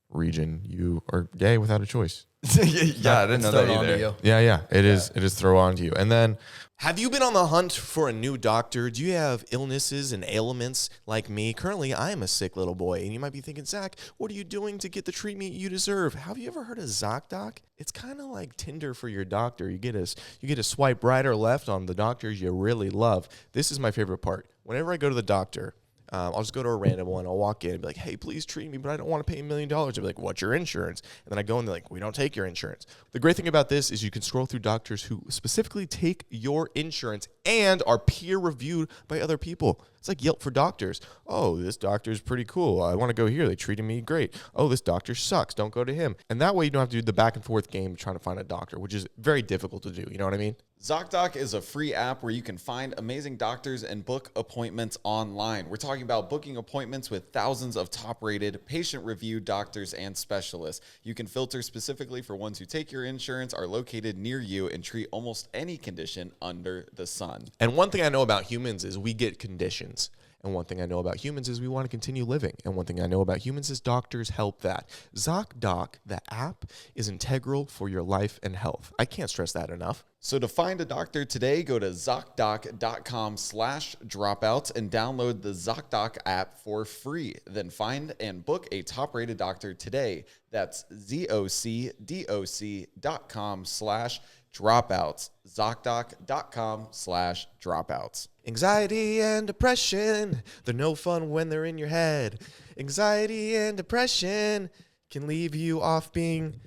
Speaker 3: region, you are gay without a choice.
Speaker 2: Yeah, I didn't know that
Speaker 4: Thrown onto
Speaker 2: either.
Speaker 4: you.
Speaker 3: Yeah. It is throw on to you. And then, have you been on the hunt for a new doctor? Do you have illnesses and ailments like me? Currently, I am a sick little boy, and you might be thinking, Zach, what are you doing to get the treatment you deserve? Have you ever heard of ZocDoc? It's kind of like Tinder for your doctor. You get a swipe right or left on the doctors you really love. This is my favorite part. Whenever I go to the doctor, I'll just go to a random one. I'll walk in and be like, hey, please treat me, but I don't want to pay $1 million. I'll be like, what's your insurance? And then I go and they're like, we don't take your insurance. The great thing about this is you can scroll through doctors who specifically take your insurance and are peer reviewed by other people. It's like Yelp for doctors. Oh, this doctor's pretty cool. I want to go here. They treated me great. Oh, this doctor sucks. Don't go to him. And that way you don't have to do the back and forth game of trying to find a doctor, which is very difficult to do. You know what I mean?
Speaker 1: ZocDoc is a free app where you can find amazing doctors and book appointments online. We're talking about booking appointments with thousands of top-rated, patient-reviewed doctors and specialists. You can filter specifically for ones who take your insurance, are located near you, and treat almost any condition under the sun.
Speaker 3: And one thing I know about humans is we get conditions. And one thing I know about humans is we want to continue living. And one thing I know about humans is doctors help that. ZocDoc, the app, is integral for your life and health. I can't stress that enough.
Speaker 1: So to find a doctor today, go to ZocDoc.com/dropouts and download the ZocDoc app for free. Then find and book a top-rated doctor today. That's ZocDoc.com/dropouts. ZocDoc.com/dropouts.
Speaker 3: Anxiety and depression, they're no fun when they're in your head. Anxiety and depression can leave you off being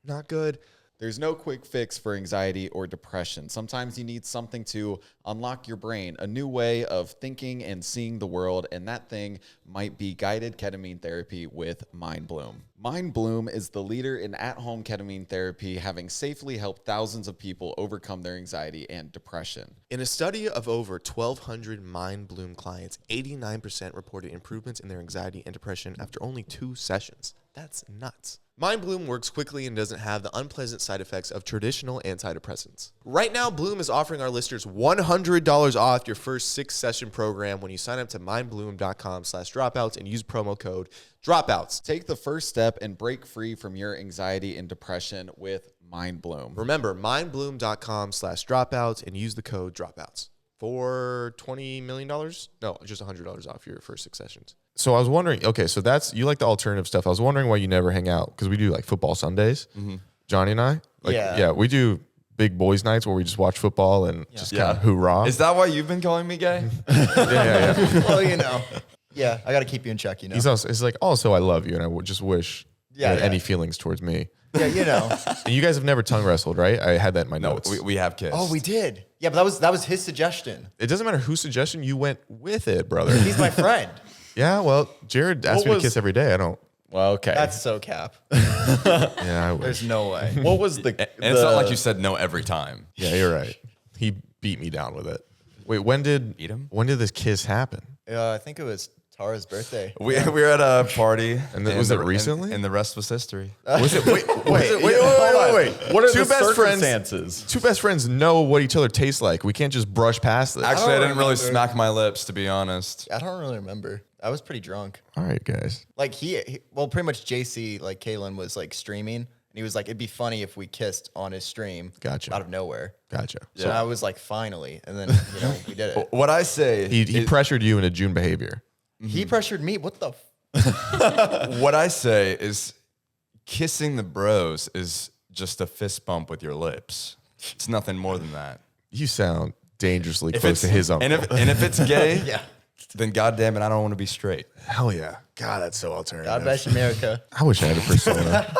Speaker 3: not good.
Speaker 1: There's no quick fix for anxiety or depression. Sometimes you need something to unlock your brain, a new way of thinking and seeing the world, and that thing might be guided ketamine therapy with MindBloom. MindBloom is the leader in at-home ketamine therapy, having safely helped thousands of people overcome their anxiety and depression.
Speaker 3: In a study of over 1,200 MindBloom clients, 89% reported improvements in their anxiety and depression after only 2 sessions. That's nuts. MindBloom works quickly and doesn't have the unpleasant side effects of traditional antidepressants. Right now, Bloom is offering our listeners $100 off your first 6-session program when you sign up to mindbloom.com/dropouts and use promo code dropouts.
Speaker 1: Take the first step and break free from your anxiety and depression with MindBloom.
Speaker 3: Remember, mindbloom.com/dropouts and use the code dropouts for $20 million? No, just $100 off your first 6 sessions. So I was wondering, okay, so that's, you like the alternative stuff. I was wondering why you never hang out, because we do like football Sundays, Johnny and I. Like,
Speaker 4: Yeah.
Speaker 3: we do big boys nights where we just watch football and just kind of hoorah.
Speaker 2: Is that why you've been calling me gay?
Speaker 3: yeah.
Speaker 4: Well, you know. Yeah, I got to keep you in check, you know.
Speaker 3: He's also, it's like, also I love you, and I would just wish you had any feelings towards me.
Speaker 4: Yeah, you know.
Speaker 3: And you guys have never tongue wrestled, right? I had that in my notes.
Speaker 2: we have kissed.
Speaker 4: Oh, we did. Yeah, but that was his suggestion.
Speaker 3: It doesn't matter whose suggestion, you went with it, brother.
Speaker 4: He's my friend.
Speaker 3: Yeah, well, Jared asked me to kiss every day. I don't.
Speaker 1: Well, okay.
Speaker 4: That's so cap.
Speaker 3: Yeah, I wish.
Speaker 4: There's no way.
Speaker 1: What was the...
Speaker 2: And it's not like you said no every time.
Speaker 3: Yeah, you're right. He beat me down with it. Wait, when did
Speaker 2: Beat him?
Speaker 3: When did this kiss happen?
Speaker 4: I think it was Tara's birthday.
Speaker 2: We were at a party.
Speaker 3: And was it recently?
Speaker 2: And the rest was history.
Speaker 3: Was it? Wait.
Speaker 1: What are
Speaker 3: Two
Speaker 1: the
Speaker 3: best friends-
Speaker 1: circumstances?
Speaker 3: Two best friends know what each other tastes like. We can't just brush past this.
Speaker 2: Actually, I
Speaker 4: don't
Speaker 2: didn't really
Speaker 4: remember.
Speaker 2: smack my lips, to be honest.
Speaker 4: I don't really remember. I was pretty drunk.
Speaker 3: All right, guys.
Speaker 4: Like well, pretty much JC, like Kalen was like streaming, and he was like, it'd be funny if we kissed on his stream.
Speaker 3: Gotcha.
Speaker 4: Out of nowhere.
Speaker 3: Gotcha.
Speaker 4: So I was like, finally, and then we did it.
Speaker 2: What I say,
Speaker 3: He pressured you into June behavior.
Speaker 4: He pressured me. What the?
Speaker 2: what I say is, kissing the bros is just a fist bump with your lips. It's nothing more than that.
Speaker 3: You sound dangerously close to his uncle.
Speaker 2: And if it's gay,
Speaker 4: Yeah.
Speaker 2: then goddamn it, I don't want to be straight.
Speaker 3: Hell yeah. God, that's so alternative.
Speaker 4: God bless America.
Speaker 3: I wish I had a persona.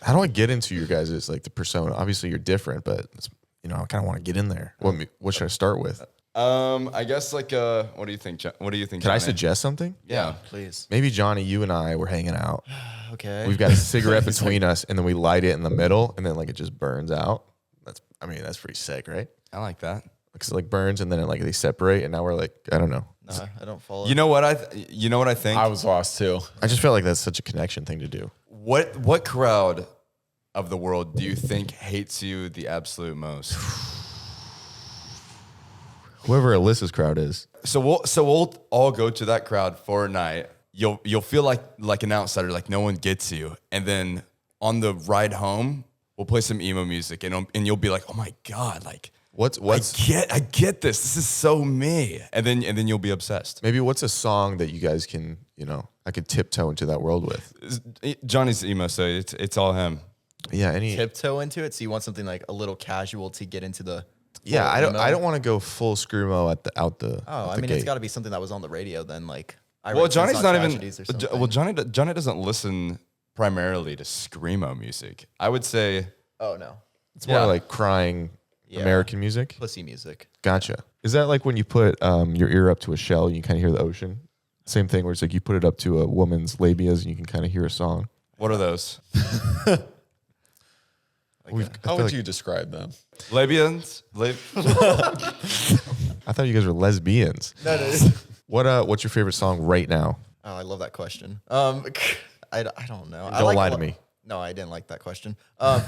Speaker 3: How do I get into your guys' like the persona? Obviously, you're different, but it's, I kind of want to get in there. What should I start with?
Speaker 2: I guess like what do you think? What do you think?
Speaker 3: Can I
Speaker 2: Johnny?
Speaker 3: suggest something?
Speaker 2: Yeah.
Speaker 4: Please.
Speaker 3: Maybe Johnny, you and I were hanging out.
Speaker 4: Okay.
Speaker 3: We've got a cigarette between us, and then we light it in the middle, and then like it just burns out. That's pretty sick, right?
Speaker 2: I like that.
Speaker 3: Because it like burns, and then they separate, and now we're like, I don't know.
Speaker 4: No, I don't follow.
Speaker 2: You know what I think?
Speaker 1: I was lost too.
Speaker 3: I just felt like that's such a connection thing to do.
Speaker 2: What crowd of the world do you think hates you the absolute most?
Speaker 3: Whoever Alyssa's crowd is.
Speaker 2: So we'll all go to that crowd for a night. You'll feel like an outsider, like no one gets you, and then on the ride home, we'll play some emo music, and you'll be like, oh my God, like
Speaker 3: What's
Speaker 2: I get this. This is so me. And then you'll be obsessed.
Speaker 3: maybe what's a song that you guys can, I could tiptoe into that world with?
Speaker 2: Johnny's emo, so it's all him.
Speaker 3: Yeah, any
Speaker 4: Tiptoe into it. So you want something like a little casual to get into the.
Speaker 3: Yeah,
Speaker 4: full emo?
Speaker 3: I don't want to go full screamo out the
Speaker 4: Oh, I mean, it's got to be something that was on the radio then, like.
Speaker 2: Well, Johnny's not even.
Speaker 4: Tragedies or something.
Speaker 2: Well, Johnny doesn't listen primarily to screamo music. I would say.
Speaker 4: Oh no,
Speaker 3: It's more like crying American music.
Speaker 4: pussy music.
Speaker 3: Gotcha. Is that like when you put your ear up to a shell and you kind of hear the ocean? Same thing where it's like you put it up to a woman's labias and you can kind of hear a song.
Speaker 2: What are those?
Speaker 1: How would you describe them?
Speaker 2: Labians?
Speaker 3: I thought you guys were lesbians.
Speaker 4: No.
Speaker 3: What's your favorite song right now?
Speaker 4: Oh, I love that question. I don't know.
Speaker 3: Don't lie to me.
Speaker 4: No, I didn't like that question. I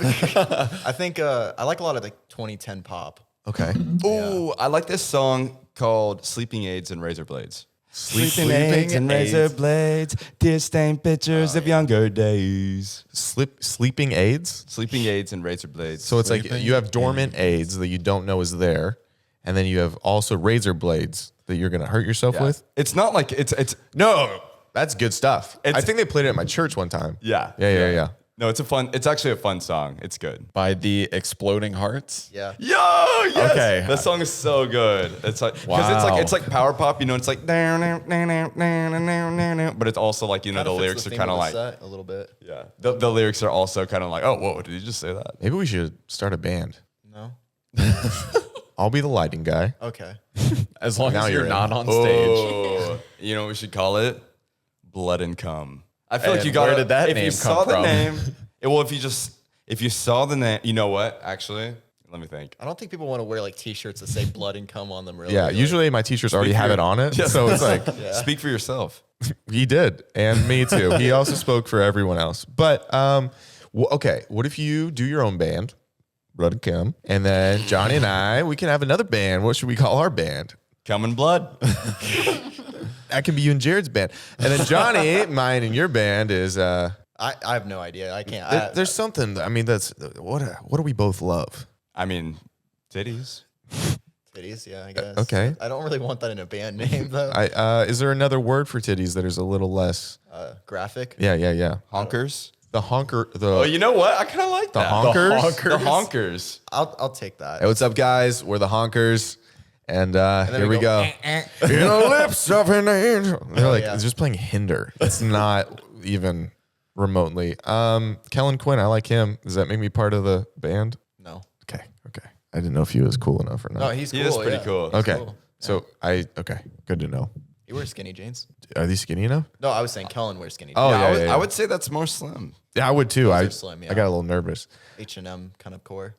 Speaker 4: think I like a lot of like 2010 pop.
Speaker 3: Okay.
Speaker 2: Ooh, I like this song called Sleeping Aids and Razor Blades.
Speaker 1: Sleeping Aids and Razor
Speaker 2: Blades, tear stained pictures of younger days.
Speaker 3: Sleeping aids?
Speaker 2: Sleeping Aids and Razor Blades.
Speaker 3: So it's like you have dormant aids that you don't know is there, and then you have also razor blades that you're gonna hurt yourself with.
Speaker 2: It's not like it's
Speaker 3: No, that's good stuff. I think they played it at my church one time.
Speaker 2: yeah.
Speaker 3: Yeah.
Speaker 2: No, it's actually a fun song. It's good.
Speaker 1: By the Exploding Hearts?
Speaker 4: Yeah.
Speaker 2: Yo, yes.
Speaker 1: Okay.
Speaker 2: That song is so good. It's like because
Speaker 1: Wow.
Speaker 2: it's like power pop, it's like but it's also like the lyrics are kind of like
Speaker 4: a little bit.
Speaker 2: yeah. The lyrics are also kind of like, oh, whoa, did you just say that?
Speaker 3: Maybe we should start a band.
Speaker 4: No.
Speaker 3: I'll be the lighting guy.
Speaker 4: Okay.
Speaker 1: As long
Speaker 3: Now
Speaker 1: as
Speaker 3: you're
Speaker 1: you're
Speaker 3: in.
Speaker 1: not on stage.
Speaker 2: Oh, you know what we should call it? Blood and Cum. I feel like
Speaker 1: And
Speaker 2: you got
Speaker 1: where did that
Speaker 2: if
Speaker 1: name
Speaker 2: you
Speaker 1: come
Speaker 2: saw the
Speaker 1: from?
Speaker 2: name. Well, if you saw the name, you know what? Actually, let me think.
Speaker 4: I don't think people want to wear like T-shirts that say blood and cum on them. Really.
Speaker 3: Yeah,
Speaker 4: Like,
Speaker 3: usually my t-shirts already have it on it. So it's like,
Speaker 2: Speak for yourself.
Speaker 3: he did. And me too. He also spoke for everyone else. But, okay, what if you do your own band, Blood and Cum, and then Johnny and we can have another band. What should we call our band?
Speaker 2: Cum and blood.
Speaker 3: That can be you and Jared's band. And then Johnny, mine and your band is,
Speaker 4: I have no idea. I can't.
Speaker 3: there's something, I mean, that's, what do we both love?
Speaker 2: I mean, titties.
Speaker 4: Titties, yeah, I guess.
Speaker 3: Okay.
Speaker 4: I don't really want that in a band name though.
Speaker 3: Is there another word for titties that is a little less?
Speaker 4: Graphic.
Speaker 3: Yeah.
Speaker 2: Honkers.
Speaker 3: The honker,
Speaker 2: Oh, you know what? I kind of like that.
Speaker 3: honkers?
Speaker 2: The honkers.
Speaker 4: I'll take that.
Speaker 3: Hey, what's up, guys? We're the honkers. And here we go.
Speaker 4: "Eh,
Speaker 3: In the lips of an angel. They're like,
Speaker 4: yeah.
Speaker 3: it's just playing Hinder. It's not even remotely. Kellen Quinn, I like him. Does that make me part of the band?
Speaker 4: No.
Speaker 3: Okay. I didn't know if he was cool enough or
Speaker 4: No,
Speaker 3: not.
Speaker 4: he's
Speaker 2: He
Speaker 4: cool.
Speaker 2: is pretty
Speaker 4: yeah.
Speaker 2: cool.
Speaker 4: He's
Speaker 3: Okay.
Speaker 4: cool.
Speaker 3: So okay. Good to know.
Speaker 4: He wears skinny jeans.
Speaker 3: Are these skinny enough?
Speaker 4: No, I was saying Kellen wears skinny
Speaker 3: Oh,
Speaker 4: jeans.
Speaker 3: yeah.
Speaker 2: I would say that's more slim.
Speaker 3: Yeah, I would too. I
Speaker 4: are slim, yeah.
Speaker 3: I got a little nervous.
Speaker 4: H&M kind of core.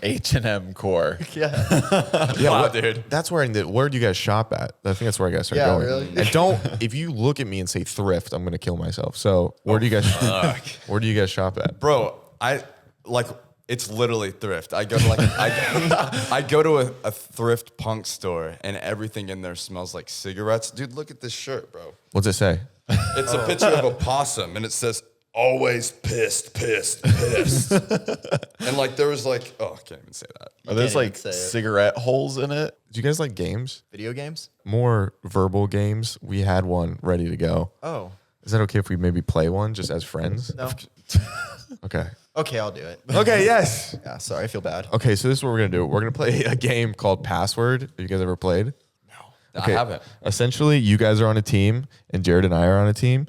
Speaker 1: H&M core.
Speaker 4: Yeah.
Speaker 3: Yeah,
Speaker 2: Wow, dude.
Speaker 3: That's where where do you guys shop at? I think that's where I gotta start
Speaker 4: Yeah,
Speaker 3: going.
Speaker 4: really?
Speaker 3: And don't if you look at me and say thrift, I'm gonna kill myself. So where do you guys where do you guys shop at?
Speaker 2: Bro, it's literally thrift. I go to I go to a thrift punk store and everything in there smells like cigarettes. Dude, look at this shirt, bro.
Speaker 3: What's it say?
Speaker 2: It's a picture of a possum and it says always pissed. And there was I can't even say that.
Speaker 1: Are those
Speaker 4: can't
Speaker 1: like
Speaker 4: even say it.
Speaker 1: cigarette holes in it?
Speaker 3: Do you guys like games?
Speaker 4: Video games?
Speaker 3: More verbal games. We had one ready to go.
Speaker 4: Oh.
Speaker 3: Is that okay if we maybe play one just as friends?
Speaker 4: No.
Speaker 3: Okay.
Speaker 4: Okay, I'll do it.
Speaker 3: Okay, yes.
Speaker 4: Yeah, sorry, I feel bad.
Speaker 3: Okay, so this is what we're gonna do. We're gonna play a game called Password. Have you guys ever played?
Speaker 2: I haven't.
Speaker 3: Essentially, you guys are on a team, and Jared and I are on a team.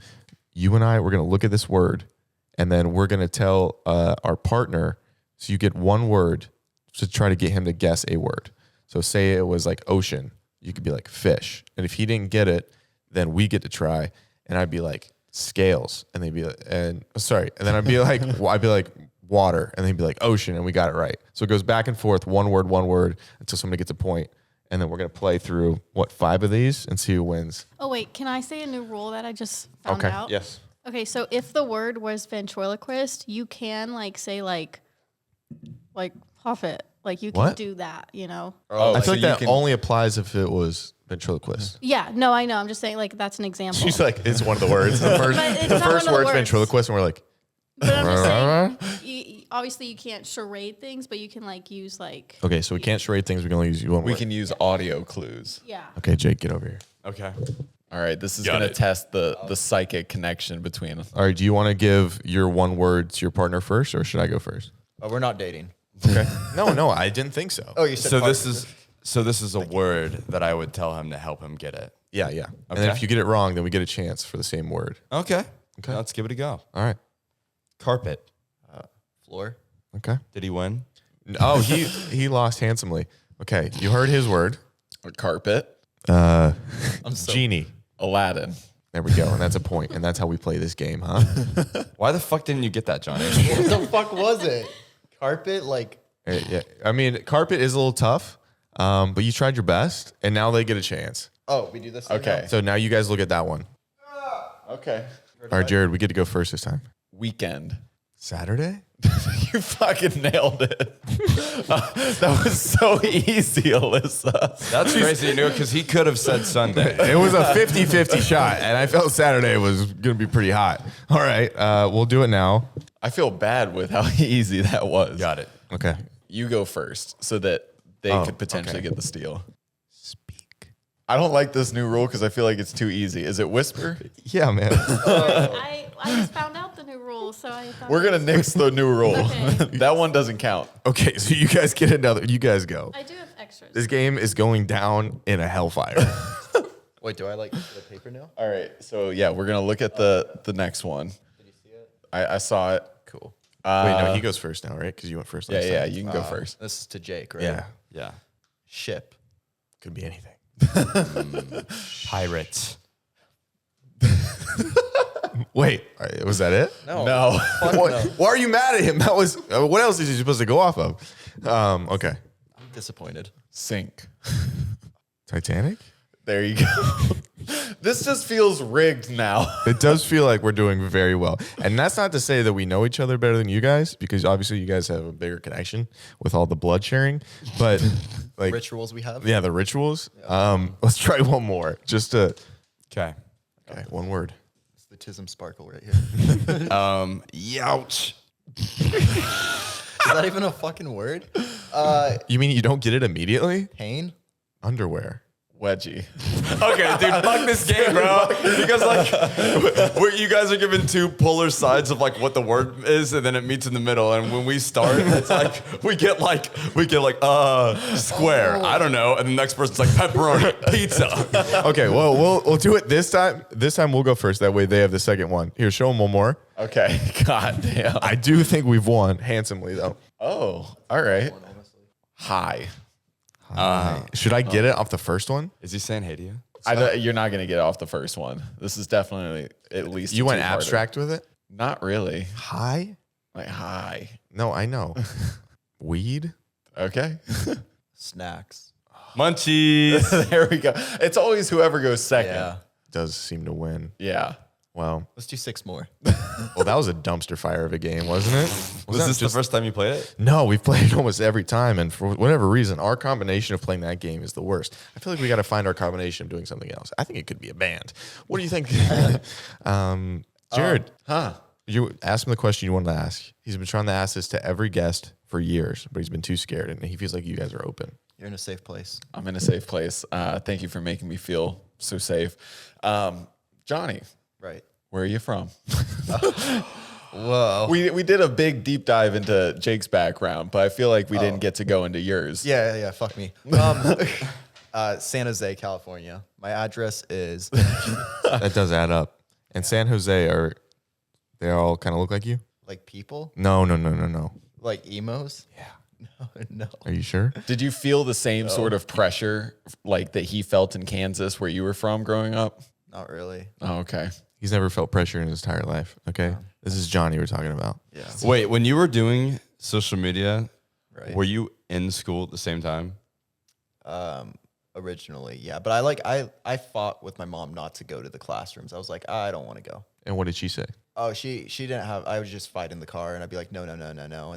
Speaker 3: You and I, we're going to look at this word, and then we're going to tell our partner. So you get one word to try to get him to guess a word. So say it was like ocean. You could be like fish. And if he didn't get it, then we get to try. And I'd be like scales. And they'd be like, and then I'd be like, I'd be like water. And they'd be like ocean. And we got it right. So it goes back and forth, one word, until somebody gets a point. And then we're going to play through, 5 of these and see who wins.
Speaker 5: Oh, wait. Can I say a new rule that I just found
Speaker 3: Okay.
Speaker 5: out?
Speaker 3: Yes.
Speaker 5: Okay, so if the word was ventriloquist, you can say puff it. Like you can
Speaker 3: What?
Speaker 5: do that,
Speaker 3: I feel
Speaker 1: so
Speaker 3: like
Speaker 1: you
Speaker 3: that
Speaker 1: can-
Speaker 3: only applies if it was ventriloquist.
Speaker 5: Yeah, no, I know. I'm just saying that's an example.
Speaker 3: She's like, it's one of the words. The
Speaker 5: But it's not one of the
Speaker 3: word's
Speaker 5: words.
Speaker 3: ventriloquist, and we're like,
Speaker 5: But I'm just saying, obviously you can't charade things, but you can like use like.
Speaker 3: Okay, so we can't charade things. We can only use one
Speaker 1: We
Speaker 3: word.
Speaker 1: can use audio clues.
Speaker 5: Yeah.
Speaker 3: Okay, Jake, get over here.
Speaker 2: Okay.
Speaker 1: All right, this is
Speaker 2: Got
Speaker 1: going to
Speaker 2: it.
Speaker 1: test the psychic connection between us.
Speaker 3: All right, do you want to give your one word to your partner first, or should I go first?
Speaker 4: Oh, we're not dating.
Speaker 3: Okay. No, I didn't think so.
Speaker 4: Oh, you said
Speaker 2: So
Speaker 4: partner.
Speaker 2: this is a word that I would tell him to help him get it.
Speaker 3: Yeah. And then
Speaker 2: Okay.
Speaker 3: if you get it wrong, then we get a chance for the same word.
Speaker 2: Okay. Let's give it a go.
Speaker 3: All right.
Speaker 2: Carpet.
Speaker 4: Floor.
Speaker 3: Okay.
Speaker 2: Did he win?
Speaker 3: Oh, he lost handsomely. Okay, you heard his word.
Speaker 1: A carpet,
Speaker 4: I'm so
Speaker 3: Genie.
Speaker 1: Aladdin.
Speaker 3: There we go, and that's a point, and that's how we play this game, huh?
Speaker 2: Why the fuck didn't you get that, Johnny?
Speaker 4: What the fuck was it? Carpet, like
Speaker 3: Yeah. I mean, carpet is a little tough, but you tried your best, and now they get a chance.
Speaker 4: we do this. thing
Speaker 1: Okay.
Speaker 3: So now you guys look at that one.
Speaker 1: Okay.
Speaker 3: All right, Jared, we get to go first this time.
Speaker 1: Weekend.
Speaker 3: Saturday?
Speaker 1: You fucking nailed it. That was so easy, Alyssa.
Speaker 2: That's crazy. You knew it because he could have said Sunday.
Speaker 3: It was a 50-50 shot, and I felt Saturday was going to be pretty hot. All right, we'll do it now.
Speaker 1: I feel bad with how easy that was.
Speaker 2: Got it.
Speaker 3: Okay.
Speaker 1: You go first so that they
Speaker 3: Oh,
Speaker 1: could potentially
Speaker 3: okay.
Speaker 1: get the steal.
Speaker 3: Speak.
Speaker 1: I don't like this new rule because I feel like it's too easy. Is it whisper?
Speaker 3: Yeah, man.
Speaker 5: I just found out the new rule, so I thought
Speaker 1: We're going to nix the new rule.
Speaker 5: Okay.
Speaker 1: That one doesn't count.
Speaker 3: Okay, so you guys get another. You guys go.
Speaker 5: I do have extras.
Speaker 3: This game is going down in a hellfire.
Speaker 4: Wait, do I like get a paper now?
Speaker 1: All right. So, yeah, we're going to look at the next one.
Speaker 4: Did you see it?
Speaker 1: I saw it.
Speaker 4: Cool.
Speaker 3: Wait, no, he goes first now, right? Because you went first last
Speaker 1: Yeah,
Speaker 3: time.
Speaker 1: you can go first.
Speaker 4: This is to Jake, right?
Speaker 3: Yeah.
Speaker 2: Yeah.
Speaker 4: Ship.
Speaker 3: Could be anything.
Speaker 2: Pirate.
Speaker 3: Wait, was that it?
Speaker 1: No.
Speaker 3: Why are you mad at him? That was what else is he supposed to go off of? Okay,
Speaker 4: I'm disappointed.
Speaker 1: Sink.
Speaker 3: Titanic.
Speaker 1: There you go. This just feels rigged now.
Speaker 3: It does feel like we're doing very well, and that's not to say that we know each other better than you guys, because obviously you guys have a bigger connection with all the blood sharing. But like,
Speaker 4: Rituals we have.
Speaker 3: yeah, the rituals. Let's try one more, just to.
Speaker 2: Okay.
Speaker 3: Okay, one word.
Speaker 4: It's the Tism Sparkle right here.
Speaker 2: Youch.
Speaker 4: Is that even a fucking word?
Speaker 3: You mean you don't get it immediately?
Speaker 4: Pain.
Speaker 3: Underwear.
Speaker 1: Wedgie.
Speaker 2: Okay, dude, fuck this game, bro. Because like, you guys are given two polar sides of like what the word is, and then it meets in the middle. And when we start, it's like we get like square. I don't know. And the next person's like pepperoni pizza.
Speaker 3: Okay, well we'll do it this time. This time we'll go first. That way they have the second one. Here, show them one more.
Speaker 1: Okay. God damn.
Speaker 3: I do think we've won handsomely though.
Speaker 1: Oh, all right. High.
Speaker 3: Should I get it off the first one?
Speaker 2: Is he saying hey to you?
Speaker 1: You're not going to get off the first one. This is definitely at least
Speaker 3: You
Speaker 1: a
Speaker 3: went
Speaker 1: two-parter.
Speaker 3: abstract with it?
Speaker 1: Not really.
Speaker 3: High?
Speaker 1: Like high.
Speaker 3: No, I know. Weed?
Speaker 1: Okay.
Speaker 4: Snacks.
Speaker 2: Munchies.
Speaker 1: There we go. It's always whoever goes second.
Speaker 4: Yeah.
Speaker 3: Does seem to win.
Speaker 1: Yeah.
Speaker 3: Well,
Speaker 4: Let's do 6 more.
Speaker 3: that was a dumpster fire of a game, wasn't it? Was
Speaker 2: Was
Speaker 3: that
Speaker 2: this
Speaker 3: just-
Speaker 2: the first time you played it?
Speaker 3: No, we've played it almost every time, and for whatever reason, our combination of playing that game is the worst. I feel like we got to find our combination of doing something else. I think it could be a band. What do you think, Jared? You asked him the question you wanted to ask. He's been trying to ask this to every guest for years, but he's been too scared, and he feels like you guys are open.
Speaker 4: You're in a safe place.
Speaker 1: I'm in a safe place. Thank you for making me feel so safe. Johnny,
Speaker 4: Right.
Speaker 1: where are you from?
Speaker 4: Whoa.
Speaker 1: We did a big deep dive into Jake's background, but I feel like we didn't get to go into yours.
Speaker 4: Yeah. Fuck me. San Jose, California. My address is.
Speaker 3: That does add up. And San Jose they all kind of look like you?
Speaker 4: Like people?
Speaker 3: No.
Speaker 4: Like emos? Yeah. No.
Speaker 3: Are you sure?
Speaker 1: Did you feel the same sort of pressure like that he felt in Kansas where you were from growing up?
Speaker 4: Not really.
Speaker 1: Oh, okay.
Speaker 3: He's never felt pressure in his entire life. Okay. This is Johnny we're talking about.
Speaker 4: Yeah.
Speaker 2: Wait, when you were doing social media,
Speaker 4: Right.
Speaker 2: were you in school at the same time?
Speaker 4: Originally, yeah. But I fought with my mom not to go to the classrooms. I was like, I don't want to go.
Speaker 3: And what did she say?
Speaker 4: Oh, she didn't have. I would just fight in the car, and I'd be like, no, and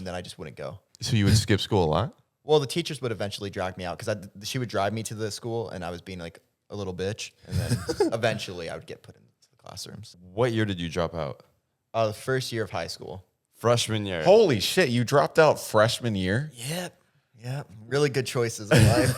Speaker 4: then I just wouldn't go.
Speaker 3: So you would skip school a lot?
Speaker 4: Well, the teachers would eventually drag me out because she would drive me to the school, and I was being like a little bitch, and then eventually I would get put into the classrooms.
Speaker 2: What year did you drop out?
Speaker 4: The first year of high school.
Speaker 2: Freshman year.
Speaker 1: Holy shit, you dropped out freshman year?
Speaker 4: Yep. Yeah, really good choices in life.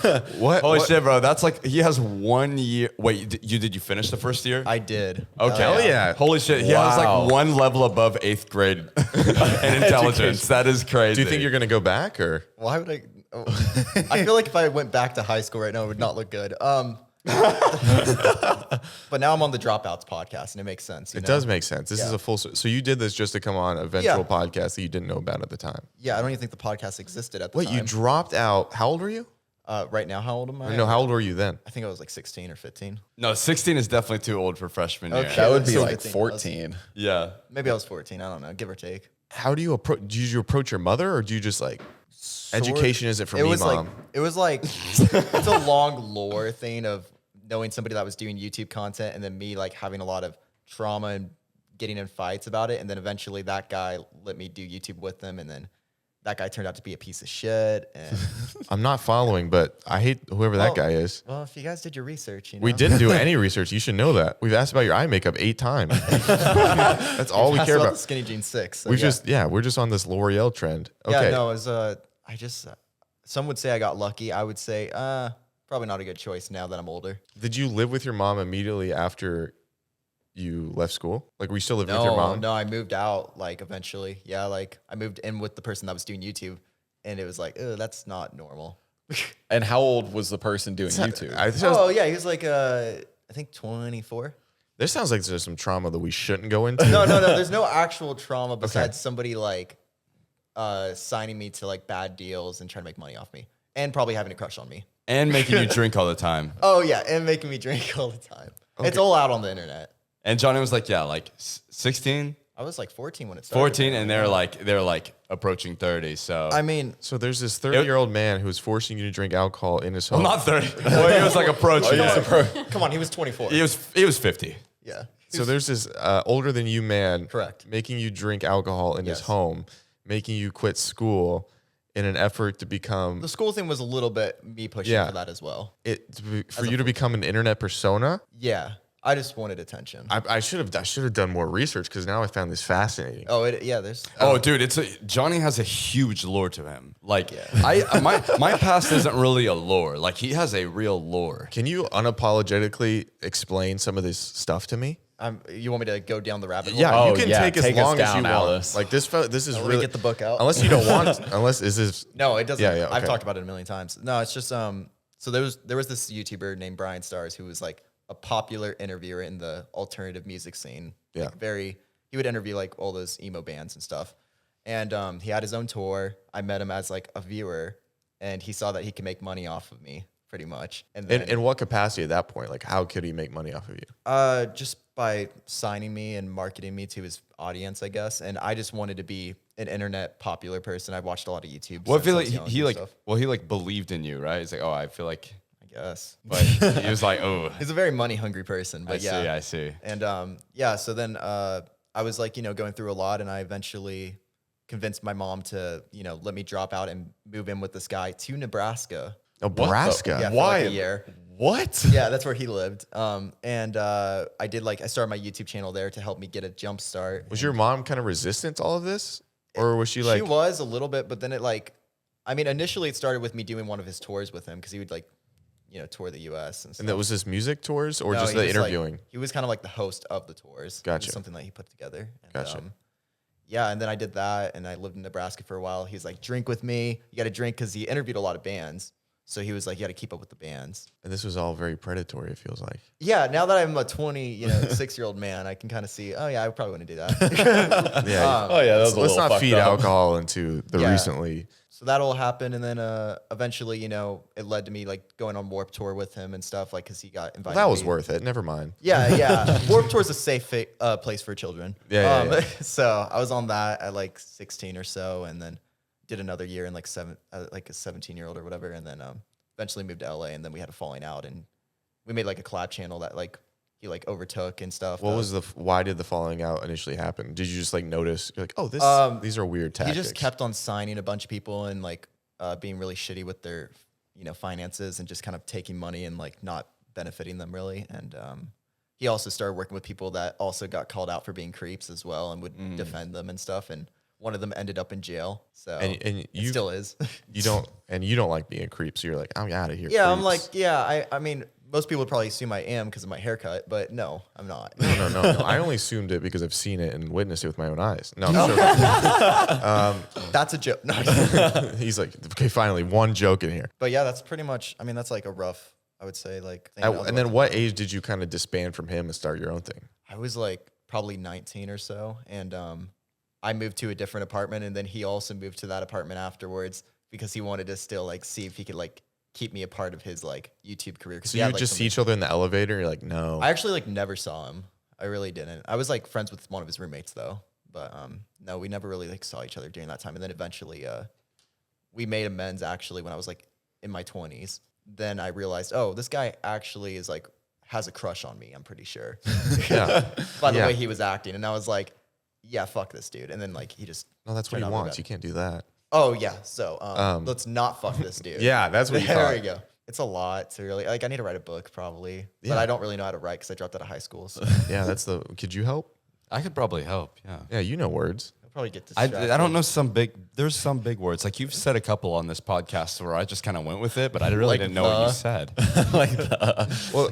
Speaker 2: Holy shit, bro. That's like, he has 1 year. Wait, did you finish the first year?
Speaker 4: I did.
Speaker 2: Okay.
Speaker 3: Hell yeah.
Speaker 2: Holy shit. He has
Speaker 1: Wow.
Speaker 2: like 1 level above 8th grade in intelligence. That is crazy.
Speaker 3: Do you think you're going to go back or?
Speaker 4: Why would I? Oh, I feel like if I went back to high school right now, it would not look good. But now I'm on the Dropouts podcast, and it makes sense.
Speaker 3: It does make sense. This is a full. So you did this just to come on a eventual podcast that you didn't know about at the time.
Speaker 4: Yeah, I don't even think the podcast existed at the
Speaker 3: Wait,
Speaker 4: time.
Speaker 3: you dropped out. How old were you?
Speaker 4: Right now, how old am I?
Speaker 3: No, how old were you then?
Speaker 4: I think I was like 16 or 15.
Speaker 2: No, 16 is definitely too old for freshman year.
Speaker 4: Okay.
Speaker 1: That would be
Speaker 4: So
Speaker 1: like
Speaker 4: 15.
Speaker 1: 14.
Speaker 2: Yeah.
Speaker 4: Maybe I was 14. I don't know, give or take.
Speaker 3: How do you approach? Do you approach your mother, or do you just like education? Is it for
Speaker 4: It
Speaker 3: me,
Speaker 4: was
Speaker 3: mom?
Speaker 4: like it's a long lore thing of knowing somebody that was doing YouTube content, and then me like having a lot of trauma and getting in fights about it, and then eventually that guy let me do YouTube with them, and then that guy turned out to be a piece of shit. And
Speaker 3: I'm not following, but I hate whoever that guy is.
Speaker 4: well, if you guys did your research, you know.
Speaker 3: We didn't do any research. You should know that. We've asked about your eye makeup 8 times. That's all we
Speaker 4: Asked
Speaker 3: care
Speaker 4: about
Speaker 3: about.
Speaker 4: the Skinny Jeans 6. So
Speaker 3: We're just on this L'Oreal trend. Okay.
Speaker 4: Yeah, no, it was I just some would say I got lucky. I would say probably not a good choice now that I'm older.
Speaker 3: Did you live with your mom immediately after you left school? Like, were you still living with your mom?
Speaker 4: No, I moved out like eventually. Yeah, like I moved in with the person that was doing YouTube, and it was like, oh, that's not normal.
Speaker 1: And how old was the person doing YouTube?
Speaker 4: Oh yeah, he was like I think 24.
Speaker 3: This sounds like there's some trauma that we shouldn't go into.
Speaker 4: No, there's no actual trauma besides somebody like signing me to like bad deals and trying to make money off me, and probably having a crush on me.
Speaker 2: And making you drink all the time.
Speaker 4: Oh yeah, and making me drink all the time. It's all out on the internet.
Speaker 2: And Johnny was like, yeah, like 16,
Speaker 4: I was like 14 when it started.
Speaker 2: 14, and they're like approaching 30. So
Speaker 4: I mean,
Speaker 3: So there's this 30-year-old man who's forcing you to drink alcohol in his home.
Speaker 2: well, not 30. Well, he was like approaching.
Speaker 4: come on, he was 24.
Speaker 2: He was 50.
Speaker 4: Yeah.
Speaker 3: So there's this older than you man,
Speaker 4: Correct.
Speaker 3: making you drink alcohol in his
Speaker 4: Yes.
Speaker 3: home, making you quit school in an effort to become
Speaker 4: The school thing was a little bit me pushing
Speaker 3: Yeah.
Speaker 4: for that as well.
Speaker 3: for you to become an internet persona.
Speaker 4: Yeah. I just wanted attention.
Speaker 3: I should have done more research because now I found this fascinating.
Speaker 4: There's
Speaker 2: Oh, dude, Johnny has a huge lore to him. Like, my past isn't really a lore. Like, he has a real lore.
Speaker 3: Can you unapologetically explain some of this stuff to me?
Speaker 4: you want me to go down the rabbit hole?
Speaker 3: Yeah,
Speaker 1: Oh,
Speaker 3: you can
Speaker 1: yeah,
Speaker 3: take as
Speaker 1: take us
Speaker 3: long as
Speaker 1: down,
Speaker 3: you
Speaker 1: Alice.
Speaker 3: want. Like this is
Speaker 4: Let me
Speaker 3: really
Speaker 4: get the book out.
Speaker 3: Unless you don't want, unless is this
Speaker 4: No, it doesn't.
Speaker 3: Yeah,
Speaker 4: I've
Speaker 3: okay.
Speaker 4: talked about it a million times. No, it's just so there was this YouTuber named Brian Stars who was like a popular interviewer in the alternative music scene.
Speaker 3: Yeah.
Speaker 4: Like he would interview like all those emo bands and stuff. And he had his own tour. I met him as like a viewer, and he saw that he could make money off of me pretty much. And then
Speaker 3: in what capacity at that point? Like how could he make money off of you?
Speaker 4: just by signing me and marketing me to his audience, I guess. And I just wanted to be an internet popular person. I've watched a lot of YouTube.
Speaker 2: Well, I
Speaker 4: since
Speaker 2: feel
Speaker 4: I
Speaker 2: like
Speaker 4: was young
Speaker 2: he
Speaker 4: and
Speaker 2: like,
Speaker 4: stuff,
Speaker 2: well, he like believed in you, right? He's like, oh, I feel like,
Speaker 4: I guess.
Speaker 2: but he was like, oh,
Speaker 4: He's a very money hungry person, but
Speaker 2: I see.
Speaker 4: And so then I was like, going through a lot, and I eventually convinced my mom to, let me drop out and move in with this guy to Nebraska.
Speaker 3: Nebraska.
Speaker 4: Yeah, for
Speaker 1: Why?
Speaker 4: like a year.
Speaker 1: What?
Speaker 4: Yeah, that's where he lived. And I started my YouTube channel there to help me get a jump start.
Speaker 3: Was your mom kind of resistant to all of this? Or was she like
Speaker 4: She was a little bit, but then initially it started with me doing one of his tours with him because he would tour the U.S. and stuff.
Speaker 3: and that was this music tours or
Speaker 4: No,
Speaker 3: just
Speaker 4: he
Speaker 3: the
Speaker 4: was, like-
Speaker 3: interviewing?
Speaker 4: he was kind of like the host of the tours. It was
Speaker 3: Gotcha.
Speaker 4: something that he put together. And,
Speaker 3: Gotcha.
Speaker 4: and then I did that, and I lived in Nebraska for a while. He was like, drink with me. You got to drink because he interviewed a lot of bands. So he was like, you got to keep up with the bands.
Speaker 3: And this was all very predatory, it feels like.
Speaker 4: Yeah, now that I'm a 6-year-old man, I can kind of see, oh yeah, I probably want to do that.
Speaker 3: Yeah.
Speaker 1: Oh yeah, that was a
Speaker 3: let's
Speaker 1: little
Speaker 3: not
Speaker 1: fucked
Speaker 3: feed
Speaker 1: up.
Speaker 3: alcohol into the
Speaker 4: Yeah.
Speaker 3: recently.
Speaker 4: So that all happened, and then eventually, it led to me like going on Warped Tour with him and stuff, like because he got invited.
Speaker 3: That was
Speaker 4: me.
Speaker 3: worth it. Never mind.
Speaker 4: Yeah. Warped Tour is a safe place for children.
Speaker 3: Yeah.
Speaker 4: So I was on that at like 16 or so, and then did another year in like a 17-year-old or whatever, and then eventually moved to LA, and then we had a falling out, and we made like a collab channel that like he like overtook and stuff.
Speaker 3: What was why did the falling out initially happen? Did you just like notice, you're like, oh, these are weird
Speaker 4: He
Speaker 3: tactics?
Speaker 4: just kept on signing a bunch of people and like being really shitty with their finances and just kind of taking money and like not benefiting them really. And he also started working with people that also got called out for being creeps as well and would defend them and stuff. And one of them ended up in jail. So
Speaker 3: And
Speaker 4: it
Speaker 3: you
Speaker 4: still is.
Speaker 3: you don't like being a creep, so you're like, I'm out of here.
Speaker 4: Yeah, I'm
Speaker 3: creeps.
Speaker 4: like, yeah, I mean, most people would probably assume I am because of my haircut, but no, I'm not.
Speaker 3: No. I only assumed it because I've seen it and witnessed it with my own eyes. No, I'm
Speaker 4: That's a joke. No,
Speaker 3: joking. He's like, okay, finally, one joke in here.
Speaker 4: but yeah, that's pretty much, I mean, that's like a rough, I would say, like, thing that I was
Speaker 3: And
Speaker 4: about
Speaker 3: then what age did you kind of disband from him and start your own thing?
Speaker 4: I was like probably 19 or so, and I moved to a different apartment, and then he also moved to that apartment afterwards because he wanted to still like see if he could like keep me a part of his like YouTube career.
Speaker 3: So you would just see each other in the elevator. And you're like, no.
Speaker 4: I actually like never saw him. I really didn't. I was like friends with one of his roommates though, but no, we never really like saw each other during that time. And then eventually, we made amends actually when I was like in my 20s. Then I realized, oh, this guy actually is like has a crush on me. I'm pretty sure.
Speaker 3: Yeah.
Speaker 4: By the
Speaker 3: Yeah.
Speaker 4: way he was acting, and I was like, yeah, fuck this dude. And then like he just
Speaker 3: No, that's what
Speaker 4: turned
Speaker 3: he
Speaker 4: out
Speaker 3: wants.
Speaker 4: bad.
Speaker 3: You can't do that.
Speaker 4: Oh yeah, so let's not fuck this dude.
Speaker 3: Yeah, that's what you
Speaker 4: There
Speaker 3: thought.
Speaker 4: we go. It's a lot to really like. I need to write a book probably, but
Speaker 3: Yeah.
Speaker 4: I don't really know how to write because I dropped out of high school. So
Speaker 3: Yeah, could you help?
Speaker 2: I could probably help. Yeah.
Speaker 3: Yeah, you know words.
Speaker 4: I'll probably get
Speaker 2: I
Speaker 4: distracted.
Speaker 2: don't know there's some big words. Like you've said a couple on this podcast where I just kind of went with it, but I really
Speaker 4: Like
Speaker 2: didn't know what you
Speaker 4: the.
Speaker 2: said.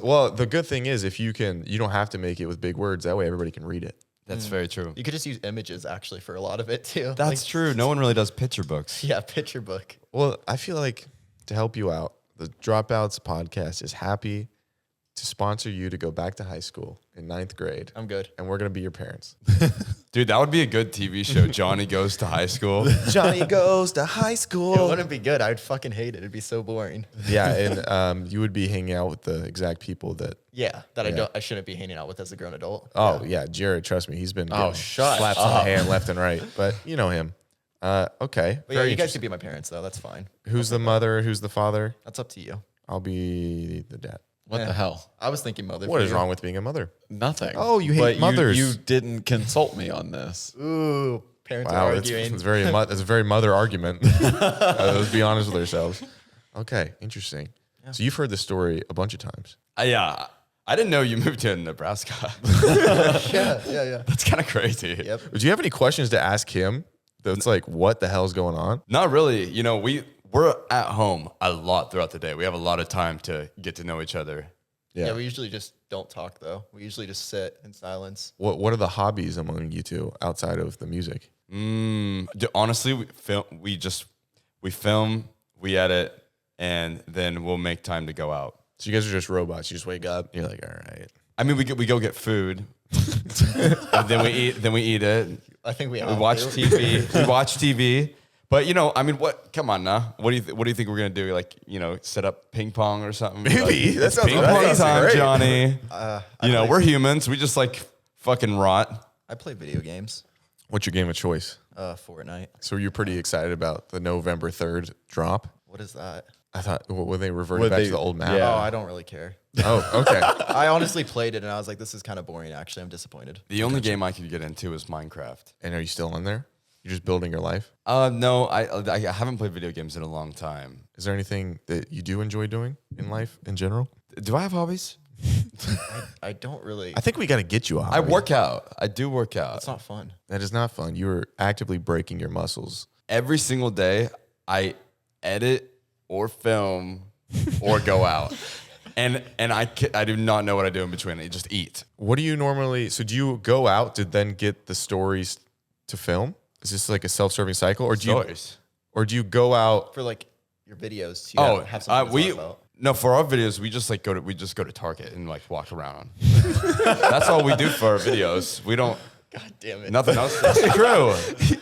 Speaker 3: Well, the good thing is you don't have to make it with big words. That way everybody can read it.
Speaker 2: That's very true.
Speaker 4: You could just use images actually for a lot of it too.
Speaker 2: That's true. No one really does picture books.
Speaker 4: Yeah, picture book.
Speaker 3: Well, I feel like to help you out, the Dropouts podcast is happy to sponsor you to go back to high school in 9th grade.
Speaker 4: I'm good.
Speaker 3: And we're going to be your parents.
Speaker 2: Dude, that would be a good TV show. Johnny goes to high school.
Speaker 3: Johnny goes to high
Speaker 4: It
Speaker 3: school.
Speaker 4: wouldn't be good. I'd fucking hate it. It'd be so boring.
Speaker 3: Yeah, and you would be hanging out with the exact people that.
Speaker 4: Yeah, that
Speaker 3: Yeah.
Speaker 4: I shouldn't be hanging out with as a grown adult.
Speaker 3: Oh yeah, Jared, trust me, he's been getting
Speaker 1: shut
Speaker 3: slaps on the hand left and right. But you know him. Okay.
Speaker 4: But yeah,
Speaker 3: very
Speaker 4: you guys
Speaker 3: interesting.
Speaker 4: could be my parents though. That's fine.
Speaker 3: Who's the mother? Who's the father?
Speaker 4: That's up to you.
Speaker 3: I'll be the dad.
Speaker 1: What
Speaker 4: Yeah.
Speaker 1: the hell?
Speaker 4: I was thinking mother.
Speaker 3: What
Speaker 4: for
Speaker 3: is
Speaker 4: you.
Speaker 3: wrong with being a mother?
Speaker 1: Nothing.
Speaker 3: Oh, you hate
Speaker 1: But
Speaker 3: mothers.
Speaker 1: You didn't consult me on this.
Speaker 4: Ooh, parents
Speaker 3: Wow,
Speaker 4: are
Speaker 3: it's
Speaker 4: arguing.
Speaker 3: a very mother argument. Let's be honest with ourselves. Okay, interesting. So you've heard this story a bunch of times.
Speaker 2: Yeah. I didn't know you moved to Nebraska.
Speaker 4: yeah.
Speaker 2: That's kind of crazy.
Speaker 4: Yep.
Speaker 3: Do you have any questions to ask him? That's like, what the hell's going on?
Speaker 2: Not really. You know, we're at home a lot throughout the day. We have a lot of time to get to know each other.
Speaker 4: Yeah, we usually just don't talk though. We usually just sit in silence.
Speaker 3: What are the hobbies among you two outside of the music?
Speaker 2: Honestly, we film, we edit, and then we'll make time to go out.
Speaker 3: So you guys are just robots. You just wake up. You're like, all right.
Speaker 2: I mean, we go get food, and then we eat it.
Speaker 4: I think we
Speaker 2: We
Speaker 4: have
Speaker 2: watch
Speaker 4: to.
Speaker 2: TV. We watch TV. But you know, I mean, what? Come on now. What do you think we're gonna do? Like, you know, set up ping pong or something?
Speaker 3: Maybe.
Speaker 2: Like,
Speaker 3: That sounds-
Speaker 2: ping
Speaker 3: that
Speaker 2: pong
Speaker 3: sounds
Speaker 2: time,
Speaker 3: great.
Speaker 2: Johnny. You know, we're humans. We just like fucking rot.
Speaker 4: I play video games.
Speaker 3: What's your game of choice?
Speaker 4: Fortnite.
Speaker 3: So you're pretty excited about the November 3rd drop?
Speaker 4: What is that?
Speaker 3: I thought, would they revert
Speaker 1: Would
Speaker 3: back
Speaker 1: they-
Speaker 3: to the old map?
Speaker 1: yeah.
Speaker 4: Oh, I don't really care.
Speaker 3: Oh, okay.
Speaker 4: I honestly played it and I was like, this is kind of boring. Actually, I'm disappointed.
Speaker 2: The only game I could get into is Minecraft.
Speaker 3: And are you still in there? You're just building your life?
Speaker 2: No, I haven't played video games in a long time.
Speaker 3: Is there anything that you do enjoy doing in life in general?
Speaker 2: Do I have hobbies?
Speaker 4: I don't really.
Speaker 3: I think we got to get you a hobby.
Speaker 2: I work out. I do work out.
Speaker 4: It's not fun.
Speaker 3: That is not fun. You are actively breaking your muscles.
Speaker 2: Every single day, I edit or film or go out. And I do not know what I do in between. I just eat.
Speaker 3: What do you normally, so do you go out to then get the stories to film? Is this like a self-serving cycle? Or do you go out?
Speaker 4: For like your videos, you have something to talk about.
Speaker 2: No, for our videos, we just go to Target and like walk around. That's all we do for our videos. We don't
Speaker 4: God damn it.
Speaker 2: nothing else. That's true.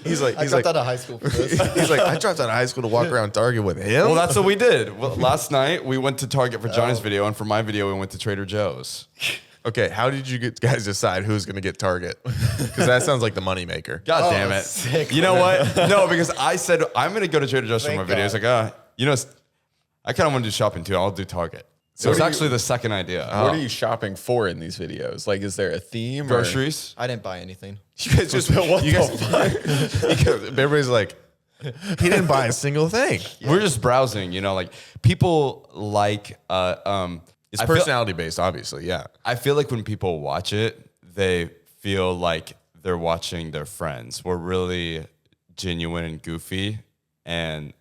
Speaker 3: He's like,
Speaker 4: I dropped out of high school for this.
Speaker 3: he's like, I dropped out of high school to walk around Target with him.
Speaker 2: Well, that's what we did. Well, last night we went to Target for Johnny's video, and for my video we went to Trader Joe's.
Speaker 3: Okay, how did you guys decide who's going to get Target? Because that sounds like the moneymaker.
Speaker 2: God damn it!
Speaker 4: sick.
Speaker 2: You know what? No, because I said I'm gonna go to Trader Joe's for my
Speaker 4: Thank
Speaker 2: videos.
Speaker 4: God.
Speaker 2: Like, I kind of want to do shopping too. I'll do Target. So it's actually the second idea.
Speaker 1: What are you shopping for in these videos? Like, is there a theme? or-
Speaker 2: Groceries.
Speaker 4: I didn't buy anything.
Speaker 3: You guys just, everybody's like, he didn't buy a single thing.
Speaker 2: We're just browsing. Like people like.
Speaker 3: It's
Speaker 2: I feel-
Speaker 3: personality based, obviously, yeah.
Speaker 2: I feel like when people watch it, they feel like they're watching their friends. We're really genuine and goofy, and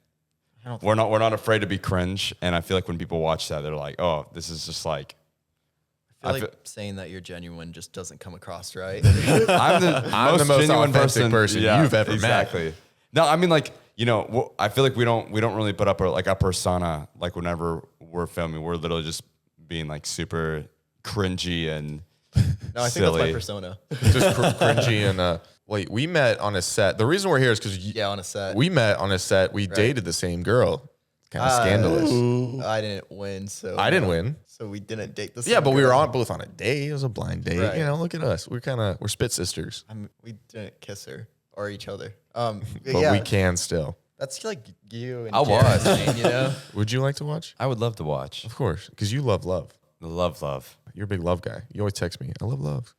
Speaker 2: we're not afraid to be cringe. And I feel like when people watch that, they're like, oh, this is just like.
Speaker 4: I feel like saying that you're genuine just doesn't come across right.
Speaker 2: I'm the most genuine
Speaker 3: authentic person you've ever met.
Speaker 2: Exactly. No, I mean, like, you know, I feel like we don't really put up a persona. Like whenever we're filming, we're literally just being like super cringy and
Speaker 4: No, I think
Speaker 2: silly.
Speaker 4: that's my persona.
Speaker 3: Just cringy and wait, we met on a set. The reason we're here is because
Speaker 4: Yeah, on a set.
Speaker 3: we met on a set. We dated the same girl. Kind of scandalous.
Speaker 4: I didn't win, so
Speaker 3: I didn't win.
Speaker 4: So we didn't date the same
Speaker 3: Yeah, but we were
Speaker 4: girl.
Speaker 3: both on a date. It was a blind date.
Speaker 4: Right.
Speaker 3: You know, look at us. We're spit sisters,
Speaker 4: We didn't kiss her or each other.
Speaker 3: but
Speaker 4: yeah,
Speaker 3: we can still.
Speaker 4: that's like you and
Speaker 2: I'll
Speaker 4: Jared,
Speaker 2: watch.
Speaker 4: Shane, you know.
Speaker 3: Would you like to watch?
Speaker 2: I would love to watch.
Speaker 3: Of course, because you love love.
Speaker 2: The love.
Speaker 3: You're a big love guy. You always text me. I love love.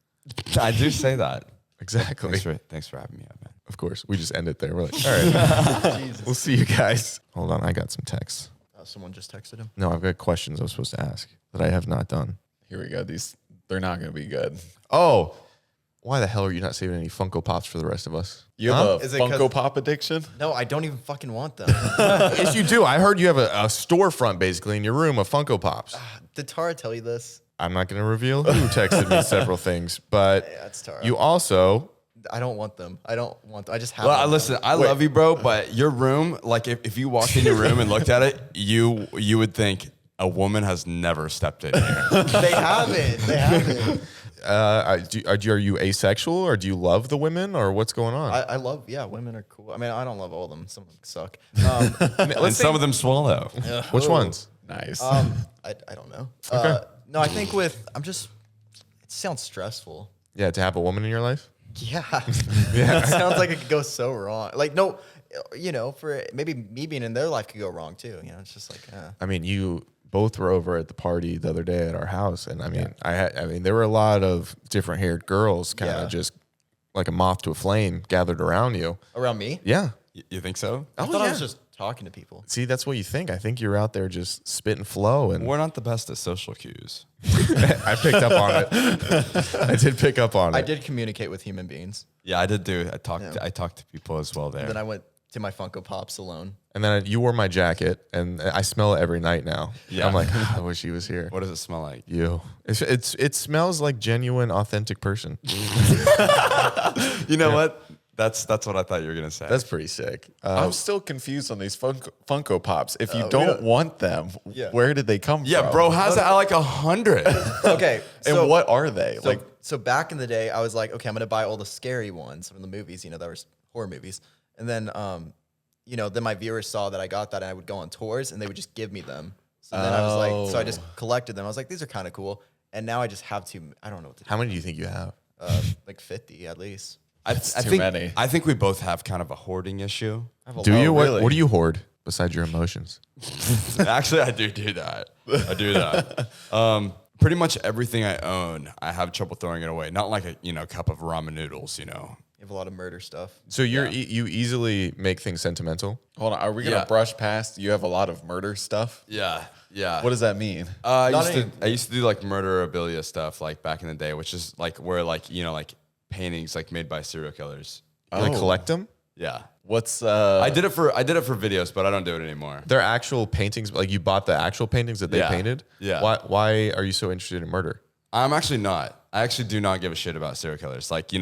Speaker 2: I do say that.
Speaker 3: Exactly.
Speaker 2: Thanks for having me up, man.
Speaker 3: Of course. We just end it there. We're like, all right, we'll see you guys. Hold on, I got some texts.
Speaker 4: Someone just texted him.
Speaker 3: No, I've got questions I was supposed to ask that I have not done.
Speaker 1: Here we go. They're not going to be good.
Speaker 3: Oh, why the hell are you not saving any Funko Pops for the rest of us?
Speaker 1: You have a
Speaker 4: Is it 'cause-
Speaker 1: Funko Pop addiction?
Speaker 4: No, I don't even fucking want them.
Speaker 3: Yes, you do. I heard you have a storefront basically in your room of Funko Pops.
Speaker 4: Did Tara tell you this?
Speaker 3: I'm not going to reveal who texted me several things, but
Speaker 4: Yeah, it's Tara.
Speaker 3: you also.
Speaker 4: I don't want them. I don't want them. I just have
Speaker 2: Well,
Speaker 4: them.
Speaker 2: listen, I love you, bro, but your room, like if you walked in your room and looked at it, you would think a woman has never stepped in here.
Speaker 4: They haven't. They haven't.
Speaker 3: Are you asexual or do you love the women or what's going on?
Speaker 4: I love, women are cool. I mean, I don't love all of them. Some of them suck.
Speaker 2: And some of them swallow.
Speaker 3: Which ones?
Speaker 1: Nice.
Speaker 4: I don't know. No, I think it sounds stressful.
Speaker 3: Yeah, to have a woman in your life?
Speaker 4: Yeah. It sounds like it could go so wrong. Like, no, you know, for maybe me being in their life could go wrong too. You know, it's just like,
Speaker 3: I mean, you both were over at the party the other day at our house, and I mean, there were a lot of different haired girls, kind of just like a moth to a flame, gathered around you.
Speaker 4: around me.
Speaker 3: Yeah.
Speaker 2: You think so?
Speaker 4: I thought I was just talking to people.
Speaker 3: See, that's what you think. I think you're out there just spit and flow, and
Speaker 2: We're not the best at social cues.
Speaker 3: I picked up on it. I did pick up on it.
Speaker 4: I did communicate with human beings.
Speaker 2: Yeah, I did do. I talked to people as well there.
Speaker 4: Then I went to my Funko Pops alone.
Speaker 3: And then you wore my jacket, and I smell it every night now.
Speaker 2: Yeah.
Speaker 3: I'm like, I wish he was here.
Speaker 2: What does it smell like?
Speaker 3: You. It smells like genuine, authentic person.
Speaker 2: You know what? That's what I thought you were gonna say.
Speaker 3: That's pretty sick.
Speaker 1: I'm still confused on these Funko Pops. If you don't want them, where did they come from?
Speaker 2: yeah, bro. How's that like 100?
Speaker 4: Okay.
Speaker 1: And what are they?
Speaker 4: So back in the day, I was like, okay, I'm gonna buy all the scary ones from the movies. You know, that were horror movies. And then, then my viewers saw that I got that, and I would go on tours, and they would just give me them. So then I was like, so I just collected them. I was like, these are kind of cool. And now I just have to. I don't know what to do.
Speaker 3: How many do you think you have?
Speaker 4: Like 50 at least.
Speaker 2: I
Speaker 1: too
Speaker 2: think,
Speaker 1: many.
Speaker 2: I think we both have kind of a hoarding issue.
Speaker 3: Do you?
Speaker 1: really?
Speaker 3: What do you hoard besides your emotions?
Speaker 2: Actually, I do that. I do that. Pretty much everything I own, I have trouble throwing it away. Not like a cup of ramen noodles. You know.
Speaker 4: You have a lot of murder stuff.
Speaker 3: So you easily make things sentimental.
Speaker 1: Hold on. Are we going to brush past you have a lot of murder stuff?
Speaker 2: Yeah. Yeah.
Speaker 1: What does that mean?
Speaker 2: I used to do like murderabilia stuff like back in the day, which is like where like paintings like made by serial killers.
Speaker 3: You like collect them?
Speaker 2: Yeah.
Speaker 1: What's
Speaker 2: I did it for videos, but I don't do it anymore.
Speaker 3: They're actual paintings. Like you bought the actual paintings that they
Speaker 2: Yeah.
Speaker 3: painted.
Speaker 2: Yeah.
Speaker 3: Why are you so interested in murder?
Speaker 2: I'm actually not. I actually do not give a shit about serial killers. Like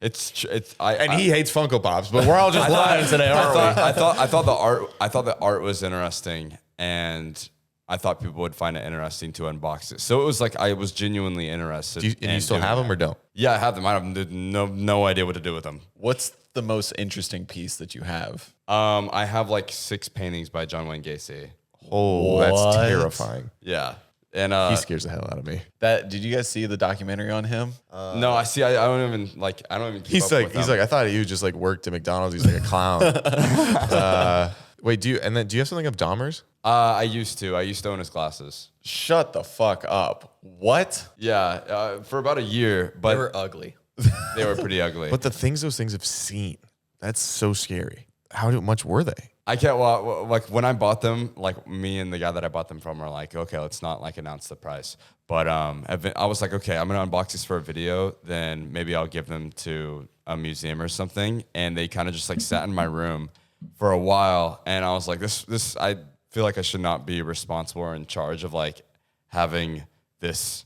Speaker 2: it's
Speaker 3: And he hates Funko Pops, but we're all just lying today, aren't we?
Speaker 2: I thought the art was interesting, and I thought people would find it interesting to unbox it. So it was like I was genuinely interested.
Speaker 3: And you still have them or don't?
Speaker 2: Yeah, I have them. I have no idea what to do with them.
Speaker 1: What's the most interesting piece that you have?
Speaker 2: I have like 6 paintings by John Wayne Gacy.
Speaker 3: Oh, that's
Speaker 1: What?
Speaker 3: terrifying.
Speaker 2: Yeah, and
Speaker 3: He scares the hell out of me.
Speaker 1: Did you guys see the documentary on him?
Speaker 2: no, I see. I don't even keep
Speaker 3: He's
Speaker 2: up
Speaker 3: like,
Speaker 2: with them.
Speaker 3: I thought you just like worked at McDonald's. He's like a clown. Wait, do you have something of Dahmer's?
Speaker 2: I used to own his glasses.
Speaker 1: Shut the fuck up. What?
Speaker 2: Yeah, for about a year, but
Speaker 4: They were ugly.
Speaker 2: they were pretty ugly.
Speaker 3: But the things those things have seen, that's so scary. How much were they?
Speaker 2: I can't. Well, like when I bought them, like me and the guy that I bought them from were like, okay, let's not like announce the price. But I was like, okay, I'm gonna unbox these for a video. Then maybe I'll give them to a museum or something. And they kind of just like sat in my room for a while, and I was like, this. I feel like I should not be responsible or in charge of like having this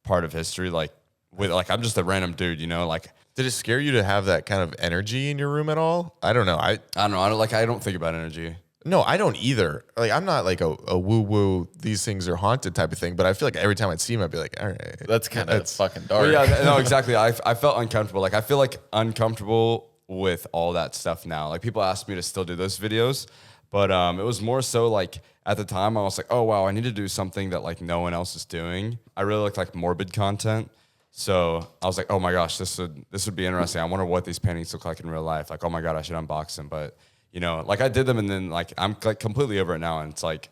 Speaker 2: part of history. Like with like I'm just a random dude, you know, like.
Speaker 3: Did it scare you to have that kind of energy in your room at all? I don't know. I
Speaker 2: don't know. I don't think about energy.
Speaker 3: No, I don't either. Like, I'm not like a woo-woo, these things are haunted type of thing, but I feel like every time I'd see him, I'd be like, all right.
Speaker 1: That's kind of fucking dark.
Speaker 2: Well, yeah, no, exactly. I felt uncomfortable. Like, I feel like uncomfortable with all that stuff now. Like, people ask me to still do those videos, but it was more so like at the time I was like, oh, wow, I need to do something that like no one else is doing. I really like morbid content. So I was like, oh my gosh, this would be interesting. I wonder what these paintings look like in real life. Like, oh my God, I should unbox them. But, you know, like I did them and then like I'm like completely over it now. And it's like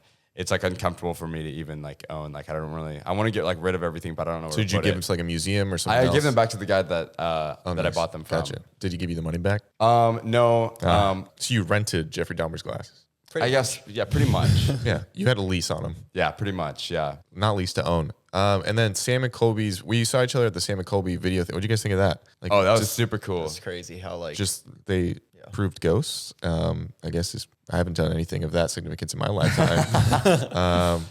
Speaker 2: uncomfortable for me to even like own. Like I want to get like rid of everything, but I don't know where
Speaker 3: So did you give them to like a museum or something
Speaker 2: I
Speaker 3: else?
Speaker 2: gave them back to the guy that I bought them from.
Speaker 3: Gotcha. Did he give you the money back?
Speaker 2: No.
Speaker 3: So you rented Jeffrey Dahmer's glasses?
Speaker 2: I guess, yeah, pretty much.
Speaker 3: Yeah. You had a lease on them.
Speaker 2: Yeah, pretty much, yeah.
Speaker 3: Not lease to own. And then Sam and Colby's, we saw each other at the Sam and Colby video thing. What'd you guys think of that? Like,
Speaker 2: Oh, that was super cool.
Speaker 4: It's crazy how like
Speaker 3: just they proved ghosts. I guess I haven't done anything of that significance in my lifetime.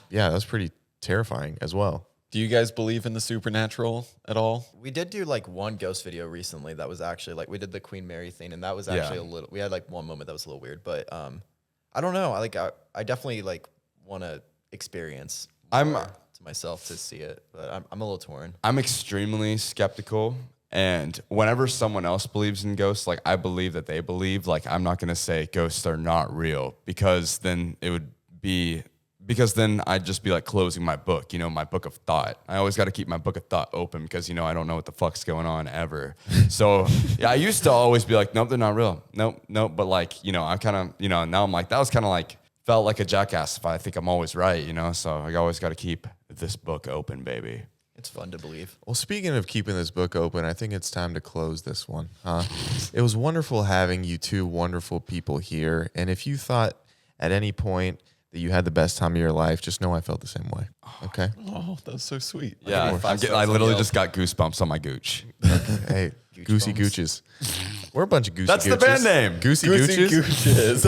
Speaker 3: Yeah, that was pretty terrifying as well.
Speaker 1: Do you guys believe in the supernatural at all?
Speaker 4: we did do like one ghost video recently that was actually like we did the Queen Mary thing and that was actually a little. We had like one moment that was a little weird, but I don't know. I definitely like want to experience. To myself to see it, but I'm a little torn.
Speaker 2: I'm extremely skeptical, and whenever someone else believes in ghosts, like I believe that they believe, like I'm not gonna say ghosts are not real because then I'd just be like closing my book, you know, my book of thought. I always got to keep my book of thought open because, you know, I don't know what the fuck's going on ever. So yeah, I used to always be like, nope, they're not real. Nope. But like, you know, I'm kind of, you know, now I'm like, that was kind of like, felt like a jackass if I think I'm always right, you know? So I always got to keep this book open, baby.
Speaker 4: It's fun to believe.
Speaker 3: Well, speaking of keeping this book open, I think it's time to close this one. It was wonderful having you two wonderful people here. And if you thought at any point that you had the best time of your life, just know I felt the same way. Okay?
Speaker 1: Oh, that's so sweet.
Speaker 2: Yeah, I literally just got goosebumps on my gooch.
Speaker 3: Hey, Goosey Gooches. We're a bunch of Goosey
Speaker 2: That's
Speaker 3: Gooches.
Speaker 2: the band name.
Speaker 3: Goosey Gooches?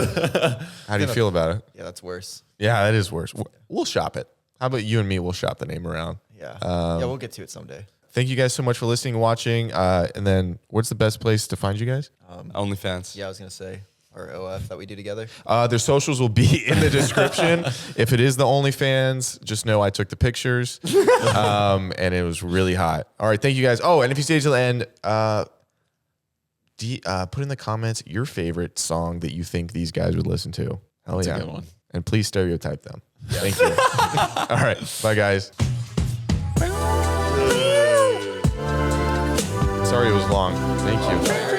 Speaker 3: How do you feel about it?
Speaker 4: Yeah, that's worse.
Speaker 3: Yeah, that is worse. We'll shop it. How about you and me? We'll shop the name around.
Speaker 4: Yeah. Yeah, we'll get to it someday.
Speaker 3: Thank you guys so much for listening and watching. And then what's the best place to find you guys?
Speaker 2: OnlyFans.
Speaker 4: Yeah, I was going to say our OF that we do together.
Speaker 3: Their socials will be in the description. If it is the OnlyFans, just know I took the pictures. And it was really hot. All right, thank you guys. Oh, and if you stay till the end, put in the comments your favorite song that you think these guys would listen to. Hell
Speaker 1: That's
Speaker 3: yeah.
Speaker 1: a good one.
Speaker 3: And please stereotype them. Thank you. All right, bye guys. Sorry it was long. Thank you.